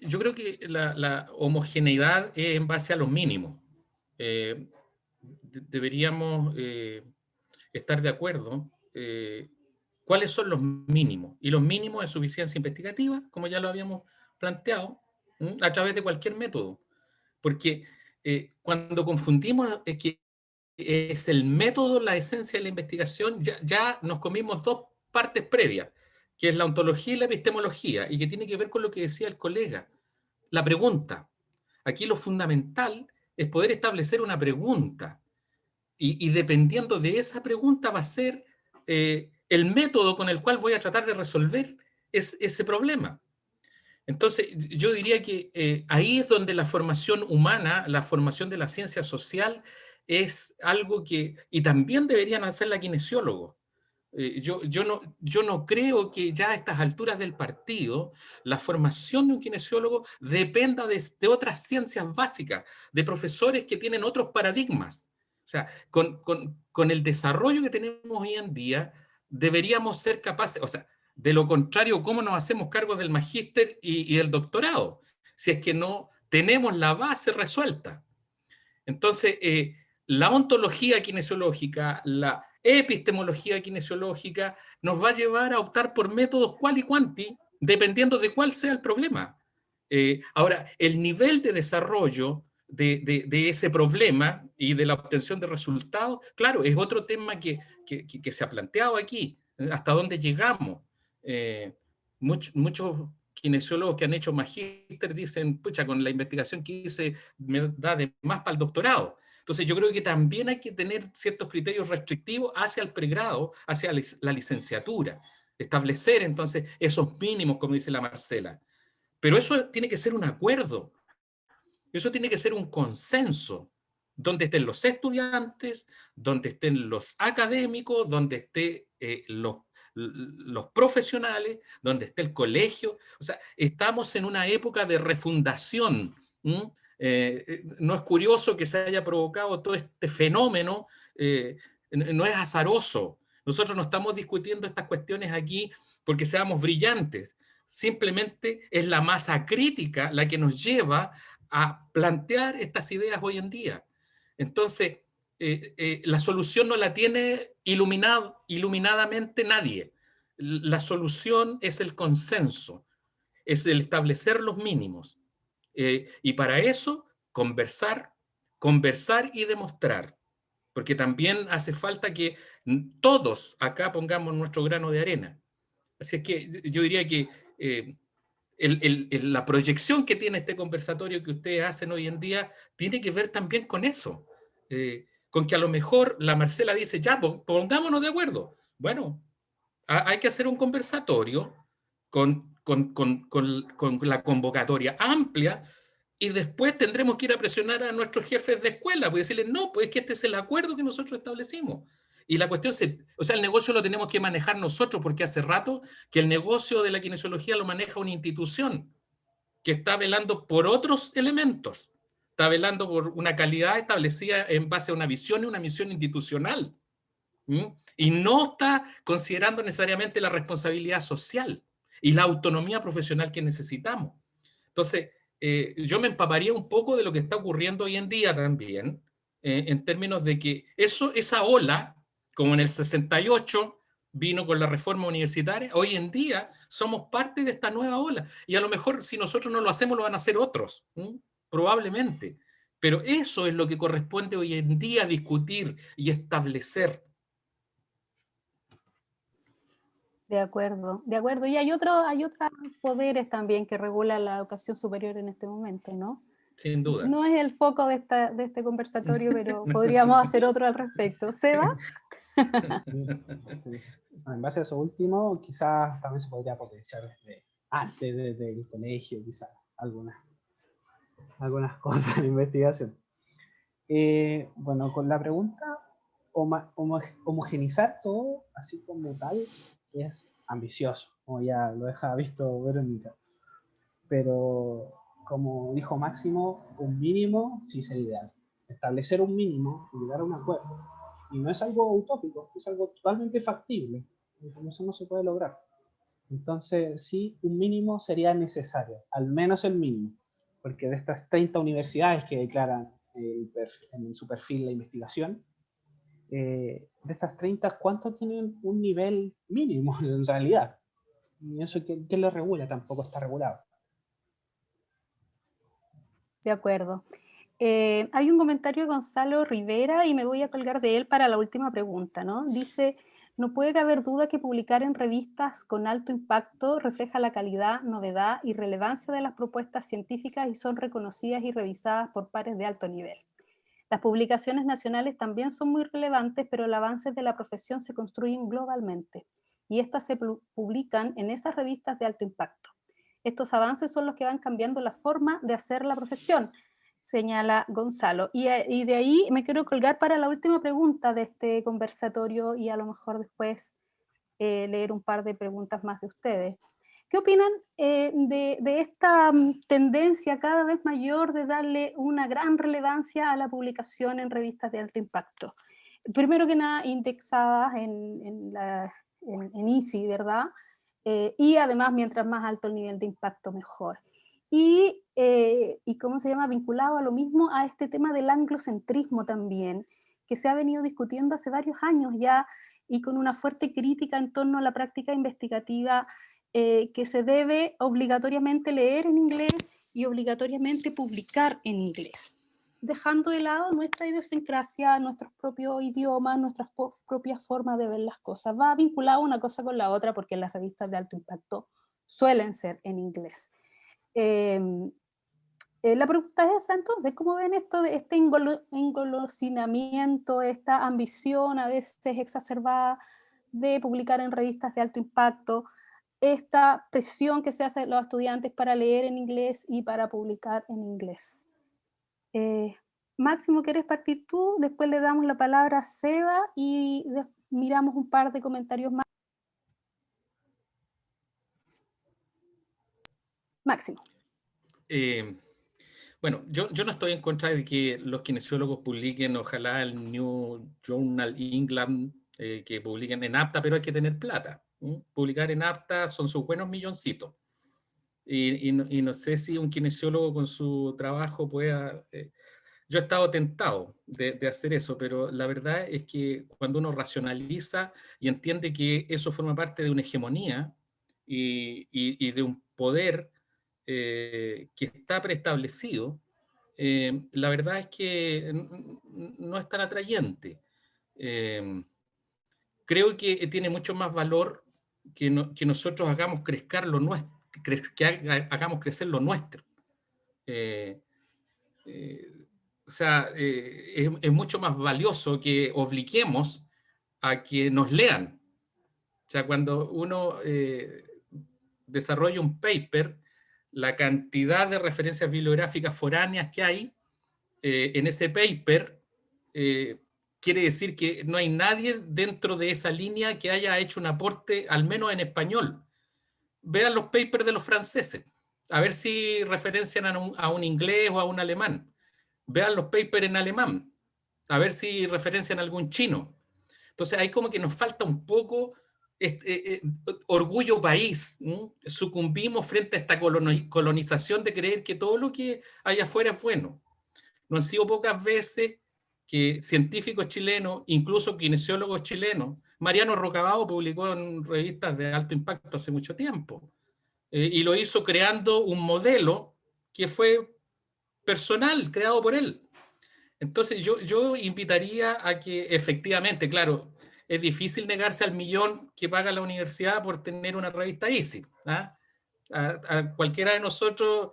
Yo creo que la homogeneidad es en base a los mínimos. Deberíamos estar de acuerdo cuáles son los mínimos. Y los mínimos de suficiencia investigativa, como ya lo habíamos planteado, a través de cualquier método. Porque cuando confundimos que es el método la esencia de la investigación, ya nos comimos dos partes previas, que es la ontología y la epistemología, y que tiene que ver con lo que decía el colega, la pregunta. Aquí lo fundamental es poder establecer una pregunta, y dependiendo de esa pregunta va a ser el método con el cual voy a tratar de resolver ese problema. Entonces, yo diría que ahí es donde la formación humana, la formación de la ciencia social, es algo que, y también deberían hacer la kinesiólogos. Yo no creo que ya a estas alturas del partido la formación de un kinesiólogo dependa de otras ciencias básicas, de profesores que tienen otros paradigmas. O sea, con el desarrollo que tenemos hoy en día, deberíamos ser capaces, o sea, de lo contrario, ¿cómo nos hacemos cargo del magíster y el doctorado? Si es que no tenemos la base resuelta. Entonces, la ontología kinesiológica, la epistemología kinesiológica, nos va a llevar a optar por métodos cual y quanti, dependiendo de cuál sea el problema. Ahora, el nivel de desarrollo de ese problema y de la obtención de resultados, claro, es otro tema que se ha planteado aquí, hasta dónde llegamos. Muchos kinesiólogos que han hecho magíster dicen, pucha, con la investigación que hice me da de más para el doctorado. Entonces yo creo que también hay que tener ciertos criterios restrictivos hacia el pregrado, hacia la licenciatura, establecer entonces esos mínimos, como dice la Marcela. Pero eso tiene que ser un acuerdo, eso tiene que ser un consenso, donde estén los estudiantes, donde estén los académicos, donde estén los profesionales, donde esté el colegio. O sea, estamos en una época de refundación. No es curioso que se haya provocado todo este fenómeno, no es azaroso. Nosotros no estamos discutiendo estas cuestiones aquí porque seamos brillantes. Simplemente es la masa crítica la que nos lleva a plantear estas ideas hoy en día. Entonces, la solución no la tiene iluminadamente nadie. La solución es el consenso, es el establecer los mínimos. Y para eso, conversar y demostrar. Porque también hace falta que todos acá pongamos nuestro grano de arena. Así es que yo diría que la proyección que tiene este conversatorio que ustedes hacen hoy en día tiene que ver también con eso, con que a lo mejor la Marcela dice, ya, pongámonos de acuerdo. Bueno, hay que hacer un conversatorio con la convocatoria amplia y después tendremos que ir a presionar a nuestros jefes de escuela, pues decirles, no, pues es que este es el acuerdo que nosotros establecimos. Y la cuestión es, o sea, el negocio lo tenemos que manejar nosotros, porque hace rato que el negocio de la kinesiología lo maneja una institución que está velando por otros elementos, está velando por una calidad establecida en base a una visión y una misión institucional. Y no está considerando necesariamente la responsabilidad social y la autonomía profesional que necesitamos. Entonces, yo me empaparía un poco de lo que está ocurriendo hoy en día también, en términos de que esa ola, como en el 68 vino con la reforma universitaria, hoy en día somos parte de esta nueva ola. Y a lo mejor si nosotros no lo hacemos, lo van a hacer otros, probablemente. Pero eso es lo que corresponde hoy en día discutir y establecer. De acuerdo, de acuerdo. Y hay otros poderes también que regulan la educación superior en este momento, ¿no? Sin duda. No es el foco de este conversatorio, pero podríamos hacer otro al respecto. ¿Seba? Sí. En base a eso último, quizás también se podría potenciar desde el colegio, quizás algunas cosas en investigación. Bueno, con la pregunta, homogenizar todo, así como tal, es ambicioso, como ya lo deja visto Verónica. Pero, como dijo Máximo, un mínimo sí sería ideal. Establecer un mínimo y llegar a un acuerdo. Y no es algo utópico, es algo totalmente factible. Y como eso no se puede lograr. Entonces, sí, un mínimo sería necesario, al menos el mínimo. Porque de estas 30 universidades que declaran en su perfil la investigación, de estas 30, ¿cuántos tienen un nivel mínimo en realidad? Y eso, ¿quién lo regula? Tampoco está regulado. De acuerdo. Hay un comentario de Gonzalo Rivera y me voy a colgar de él para la última pregunta, ¿no? Dice, no puede caber duda que publicar en revistas con alto impacto refleja la calidad, novedad y relevancia de las propuestas científicas y son reconocidas y revisadas por pares de alto nivel. Las publicaciones nacionales también son muy relevantes, pero el avance de la profesión se construyen globalmente y estas se publican en esas revistas de alto impacto. Estos avances son los que van cambiando la forma de hacer la profesión, señala Gonzalo. Y de ahí me quiero colgar para la última pregunta de este conversatorio y a lo mejor después leer un par de preguntas más de ustedes. ¿Qué opinan de esta tendencia cada vez mayor de darle una gran relevancia a la publicación en revistas de alto impacto? Primero que nada, indexadas en ISI, ¿verdad? Y además, mientras más alto el nivel de impacto, mejor. Y ¿cómo se llama? Vinculado a lo mismo, a este tema del anglocentrismo también, que se ha venido discutiendo hace varios años ya, y con una fuerte crítica en torno a la práctica investigativa que se debe obligatoriamente leer en inglés y obligatoriamente publicar en inglés, dejando de lado nuestra idiosincrasia, nuestros propios idiomas, nuestras propias formas de ver las cosas. Va vinculado una cosa con la otra porque las revistas de alto impacto suelen ser en inglés. La pregunta es esa entonces, ¿cómo ven esto de este engolosinamiento, esta ambición a veces exacerbada de publicar en revistas de alto impacto, esta presión que se hace a los estudiantes para leer en inglés y para publicar en inglés? Máximo, ¿quieres partir tú? Después le damos la palabra a Seba y miramos un par de comentarios más. Máximo. Bueno, yo no estoy en contra de que los kinesiólogos publiquen, ojalá el New Journal England, que publiquen en apta, pero hay que tener plata. Publicar en apta son sus buenos milloncitos. Y no sé si un kinesiólogo con su trabajo pueda... yo he estado tentado de hacer eso, pero la verdad es que cuando uno racionaliza y entiende que eso forma parte de una hegemonía y de un poder que está preestablecido, la verdad es que no es tan atrayente. Creo que tiene mucho más valor que nosotros hagamos crecer lo nuestro, hagamos crecer lo nuestro. O sea, es mucho más valioso que obliguemos a que nos lean. O sea, cuando uno desarrolla un paper, la cantidad de referencias bibliográficas foráneas que hay en ese paper quiere decir que no hay nadie dentro de esa línea que haya hecho un aporte, al menos en español. Vean los papers de los franceses, a ver si referencian a un inglés o a un alemán. Vean los papers en alemán, a ver si referencian a algún chino. Entonces ahí como que nos falta un poco orgullo país. Sucumbimos frente a esta colonización de creer que todo lo que hay afuera es bueno. No han sido pocas veces que científicos chilenos, incluso kinesiólogos chilenos, Mariano Rocabao publicó en revistas de alto impacto hace mucho tiempo, y lo hizo creando un modelo que fue personal, creado por él. Entonces yo invitaría a que efectivamente, claro, es difícil negarse al millón que paga la universidad por tener una revista ISI. ¿Ah? A cualquiera de nosotros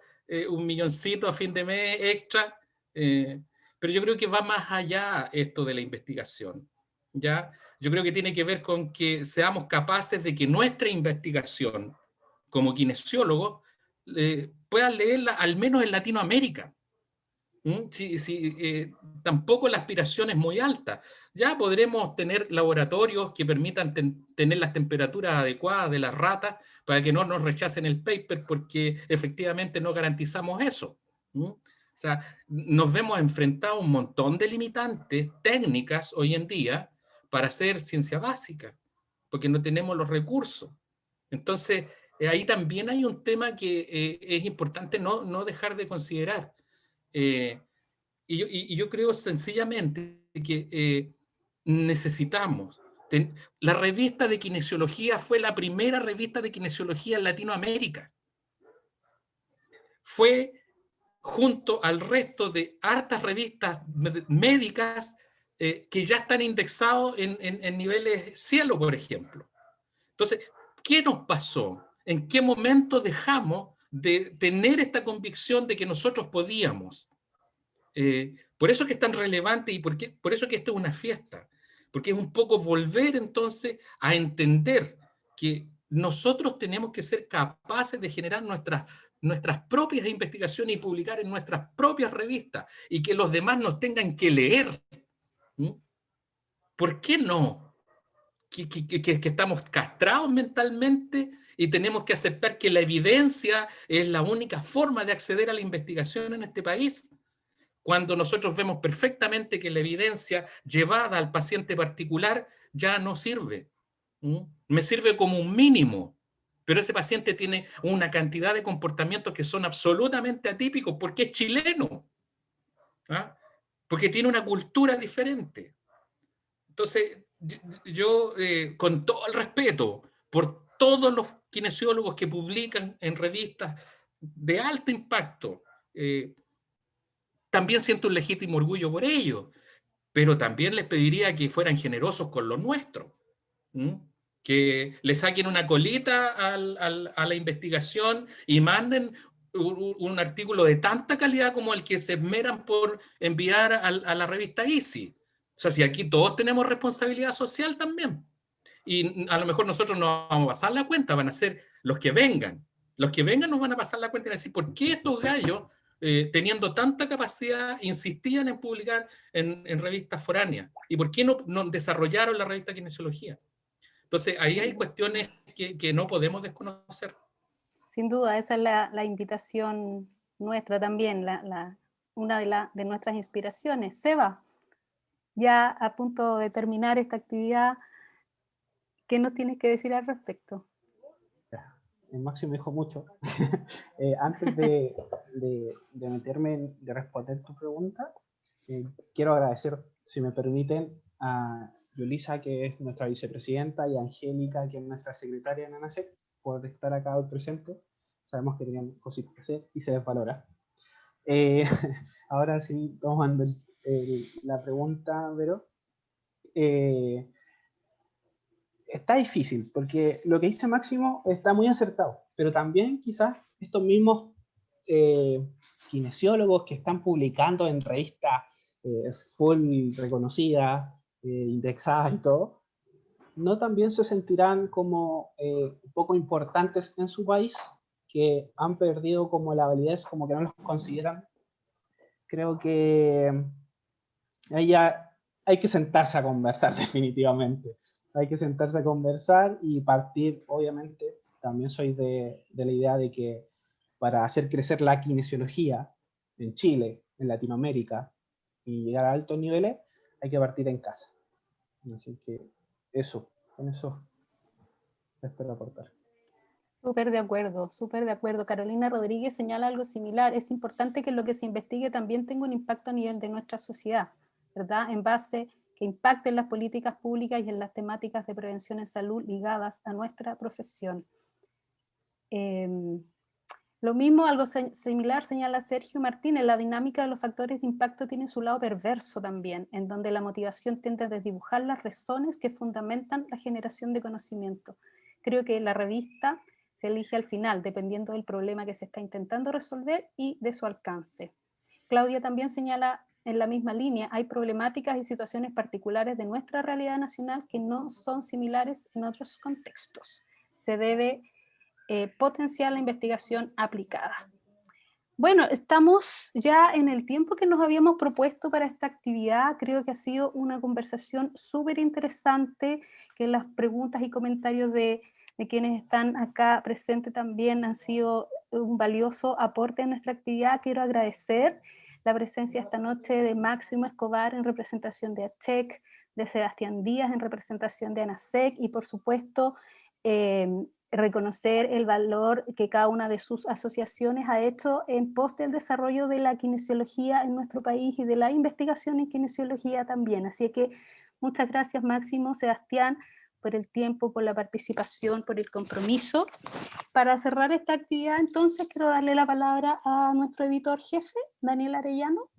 un milloncito a fin de mes extra, pero yo creo que va más allá esto de la investigación. ¿Ya? Yo creo que tiene que ver con que seamos capaces de que nuestra investigación, como kinesiólogos, puedan leerla al menos en Latinoamérica. Tampoco la aspiración es muy alta. Ya podremos tener laboratorios que permitan tener las temperaturas adecuadas de las ratas para que no nos rechacen el paper, porque efectivamente no garantizamos eso. O sea, nos vemos enfrentados a un montón de limitantes técnicas hoy en día para hacer ciencia básica, porque no tenemos los recursos. Entonces, ahí también hay un tema que es importante no dejar de considerar. Y yo creo sencillamente que necesitamos. La revista de kinesiología fue la primera revista de kinesiología en Latinoamérica. Fue junto al resto de hartas revistas médicas que ya están indexados en niveles cielo, por ejemplo. Entonces, ¿qué nos pasó? ¿En qué momento dejamos de tener esta convicción de que nosotros podíamos? Por eso es que es tan relevante y por eso es que esto es una fiesta, porque es un poco volver entonces a entender que nosotros tenemos que ser capaces de generar nuestras propias investigaciones y publicar en nuestras propias revistas, y que los demás nos tengan que leer. ¿Mm? ¿Por qué no? Que estamos castrados mentalmente y tenemos que aceptar que la evidencia es la única forma de acceder a la investigación en este país, cuando nosotros vemos perfectamente que la evidencia llevada al paciente particular ya no sirve. Me sirve como un mínimo, pero ese paciente tiene una cantidad de comportamientos que son absolutamente atípicos porque es chileno, ¿ah? Porque tiene una cultura diferente. Entonces, yo con todo el respeto por todos los kinesiólogos que publican en revistas de alto impacto, también siento un legítimo orgullo por ello, pero también les pediría que fueran generosos con los nuestros. Que le saquen una colita a la investigación y manden un artículo de tanta calidad como el que se esmeran por enviar a la revista Easy. O sea, si aquí todos tenemos responsabilidad social también. Y a lo mejor nosotros no vamos a pasar la cuenta, van a ser los que vengan. Los que vengan nos van a pasar la cuenta y van a decir, ¿por qué estos gallos, teniendo tanta capacidad, insistían en publicar en revistas foráneas? ¿Y por qué no desarrollaron la revista Kinesiología? Entonces, ahí hay cuestiones que no podemos desconocer. Sin duda, esa es la invitación nuestra también, una de nuestras inspiraciones. Seba, ya a punto de terminar esta actividad, ¿qué nos tienes que decir al respecto? El Máximo dijo mucho. Antes de meterme, de responder tu pregunta, quiero agradecer, si me permiten, a Yulisa, que es nuestra vicepresidenta, y a Angélica, que es nuestra secretaria en ANASEC, por estar acá hoy presente. Sabemos que tenían cositas que hacer y se les valora. Ahora sí, tomando la pregunta, Vero. Está difícil, porque lo que dice Máximo está muy acertado, pero también quizás estos mismos kinesiólogos que están publicando en revistas full reconocidas, indexadas y todo, ¿no también se sentirán como poco importantes en su país, que han perdido como la validez, como que no los consideran? Creo que ahí ya hay que sentarse a conversar definitivamente. Hay que sentarse a conversar y partir, obviamente, también soy de la idea de que para hacer crecer la kinesiología en Chile, en Latinoamérica, y llegar a altos niveles, hay que partir en casa. Así que eso, con eso espero aportar. Súper de acuerdo, súper de acuerdo. Carolina Rodríguez señala algo similar. Es importante que lo que se investigue también tenga un impacto a nivel de nuestra sociedad, ¿verdad? En base que impacte en las políticas públicas y en las temáticas de prevención en salud ligadas a nuestra profesión. Lo mismo, algo similar señala Sergio Martínez, la dinámica de los factores de impacto tiene su lado perverso también, en donde la motivación tiende a desdibujar las razones que fundamentan la generación de conocimiento. Creo que la revista se elige al final, dependiendo del problema que se está intentando resolver y de su alcance. Claudia también señala en la misma línea, hay problemáticas y situaciones particulares de nuestra realidad nacional que no son similares en otros contextos. Se debe potenciar la investigación aplicada. Bueno, estamos ya en el tiempo que nos habíamos propuesto para esta actividad. Creo que ha sido una conversación súper interesante, que las preguntas y comentarios de quienes están acá presentes también han sido un valioso aporte a nuestra actividad. Quiero agradecer la presencia esta noche de Máximo Escobar en representación de ACHEC, de Sebastián Díaz en representación de ANASEC y por supuesto reconocer el valor que cada una de sus asociaciones ha hecho en pos del desarrollo de la kinesiología en nuestro país y de la investigación en kinesiología también. Así que muchas gracias Máximo, Sebastián, por el tiempo, por la participación, por el compromiso. Para cerrar esta actividad, entonces, quiero darle la palabra a nuestro editor jefe, Daniel Arellano.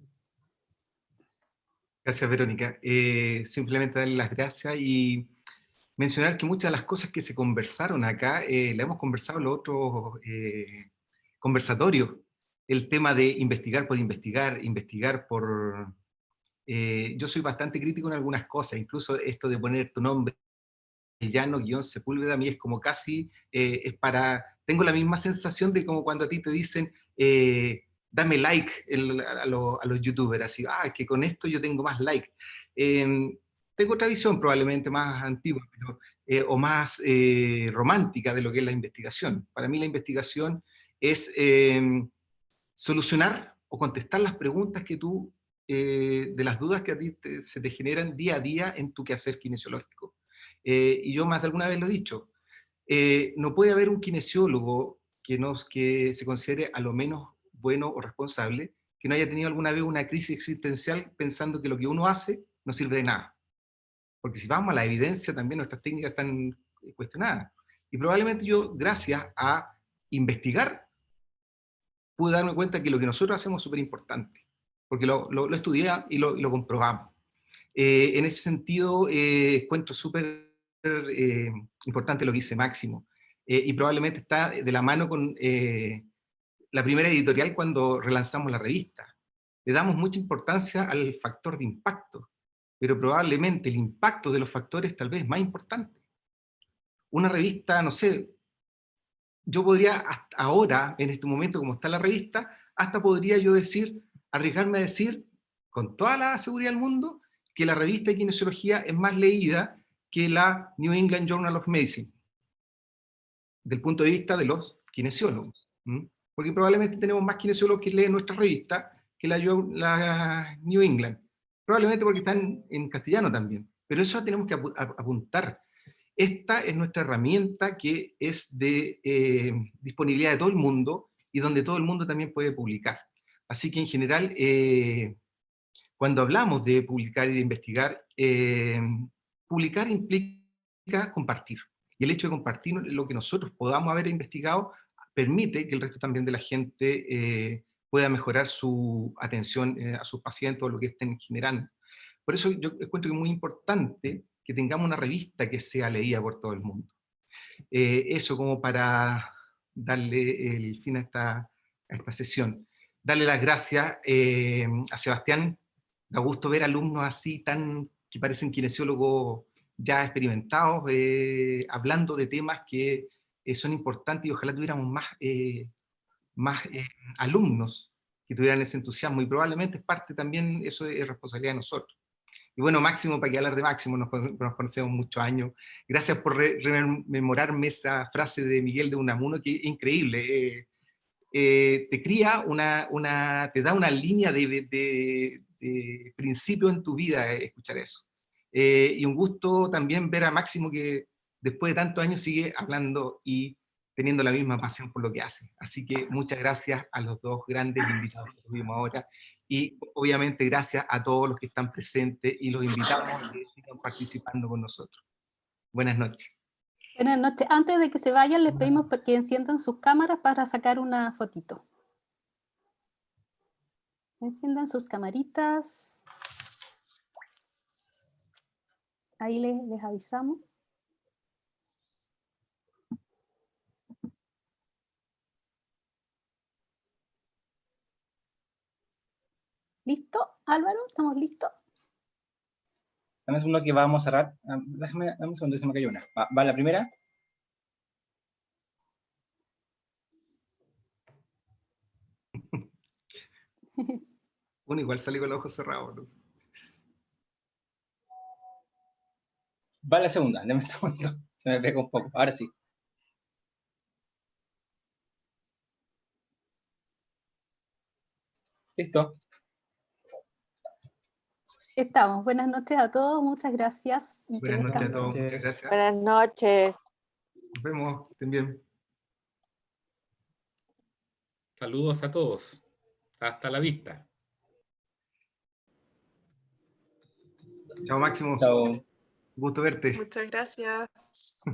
Gracias, Verónica. Simplemente darle las gracias y mencionar que muchas de las cosas que se conversaron acá, las hemos conversado en los otros conversatorios. El tema de investigar por investigar, investigar por... yo soy bastante crítico en algunas cosas, incluso esto de poner tu nombre Arellano-Sepúlveda, a mí es como casi, tengo la misma sensación de como cuando a ti te dicen, dame like a los youtubers, así, que con esto yo tengo más like. Tengo otra visión probablemente más antigua, o más romántica de lo que es la investigación. Para mí la investigación es solucionar o contestar las preguntas que tú, de las dudas que a ti se te generan día a día en tu quehacer kinesiológico. Y yo más de alguna vez lo he dicho, no puede haber un kinesiólogo que se considere a lo menos bueno o responsable, que no haya tenido alguna vez una crisis existencial pensando que lo que uno hace no sirve de nada. Porque si vamos a la evidencia, también nuestras técnicas están cuestionadas. Y probablemente yo, gracias a investigar, pude darme cuenta que lo que nosotros hacemos es súper importante, porque lo estudié y lo comprobamos. En ese sentido, encuentro súper importante lo que dice Máximo, y probablemente está de la mano con la primera editorial cuando relanzamos la revista. Le damos mucha importancia al factor de impacto, pero probablemente el impacto de los factores tal vez es más importante. Una revista, no sé, yo podría hasta ahora, en este momento como está la revista, hasta podría yo decir, arriesgarme a decir, con toda la seguridad del mundo, que la revista de kinesiología es más leída que la New England Journal of Medicine, del punto de vista de los kinesiólogos. Porque probablemente tenemos más kinesiólogos que leen nuestra revista que la New England. Probablemente porque están en castellano también. Pero eso tenemos que apuntar. Esta es nuestra herramienta que es de disponibilidad de todo el mundo y donde todo el mundo también puede publicar. Así que en general, cuando hablamos de publicar y de investigar, publicar implica compartir. Y el hecho de compartir lo que nosotros podamos haber investigado permite que el resto también de la gente pueda mejorar su atención a sus pacientes o lo que estén generando. Por eso yo encuentro que es muy importante que tengamos una revista que sea leída por todo el mundo. Eso como para darle el fin a esta sesión. Darle las gracias a Sebastián. Da gusto ver alumnos así que parecen kinesiólogos ya experimentados, hablando de temas que son importantes, y ojalá tuviéramos más alumnos que tuvieran ese entusiasmo, y probablemente es parte también, eso es responsabilidad de nosotros. Y bueno, Máximo, para que hablar de Máximo, nos conocemos muchos años. Gracias por rememorarme esa frase de Miguel de Unamuno, que es increíble. Te cría te da una línea de principio en tu vida escuchar eso. Y un gusto también ver a Máximo, que después de tantos años sigue hablando y teniendo la misma pasión por lo que hace. Así que muchas gracias a los dos grandes invitados que tuvimos ahora, y obviamente gracias a todos los que están presentes, y los invitamos a que sigan participando con nosotros. Buenas noches. Buenas noches. Antes de que se vayan, les pedimos que enciendan sus cámaras para sacar una fotito. Enciendan sus camaritas. Ahí les avisamos. ¿Listo, Álvaro? ¿Estamos listos? Dame un segundo que vamos a cerrar. Dame un segundo, se me cayó una. Va la primera. Bueno, igual salí con los ojos cerrados, ¿no? Va la segunda, dame un segundo. Se me pegó un poco. Ahora sí. Listo. Estamos. Buenas noches a todos. Muchas gracias. Y Buenas noches a todos. Muchas gracias. Buenas noches. Nos vemos. Estén bien. Saludos a todos. Hasta la vista. Chao, Máximo. Chao. Gusto verte. Muchas gracias.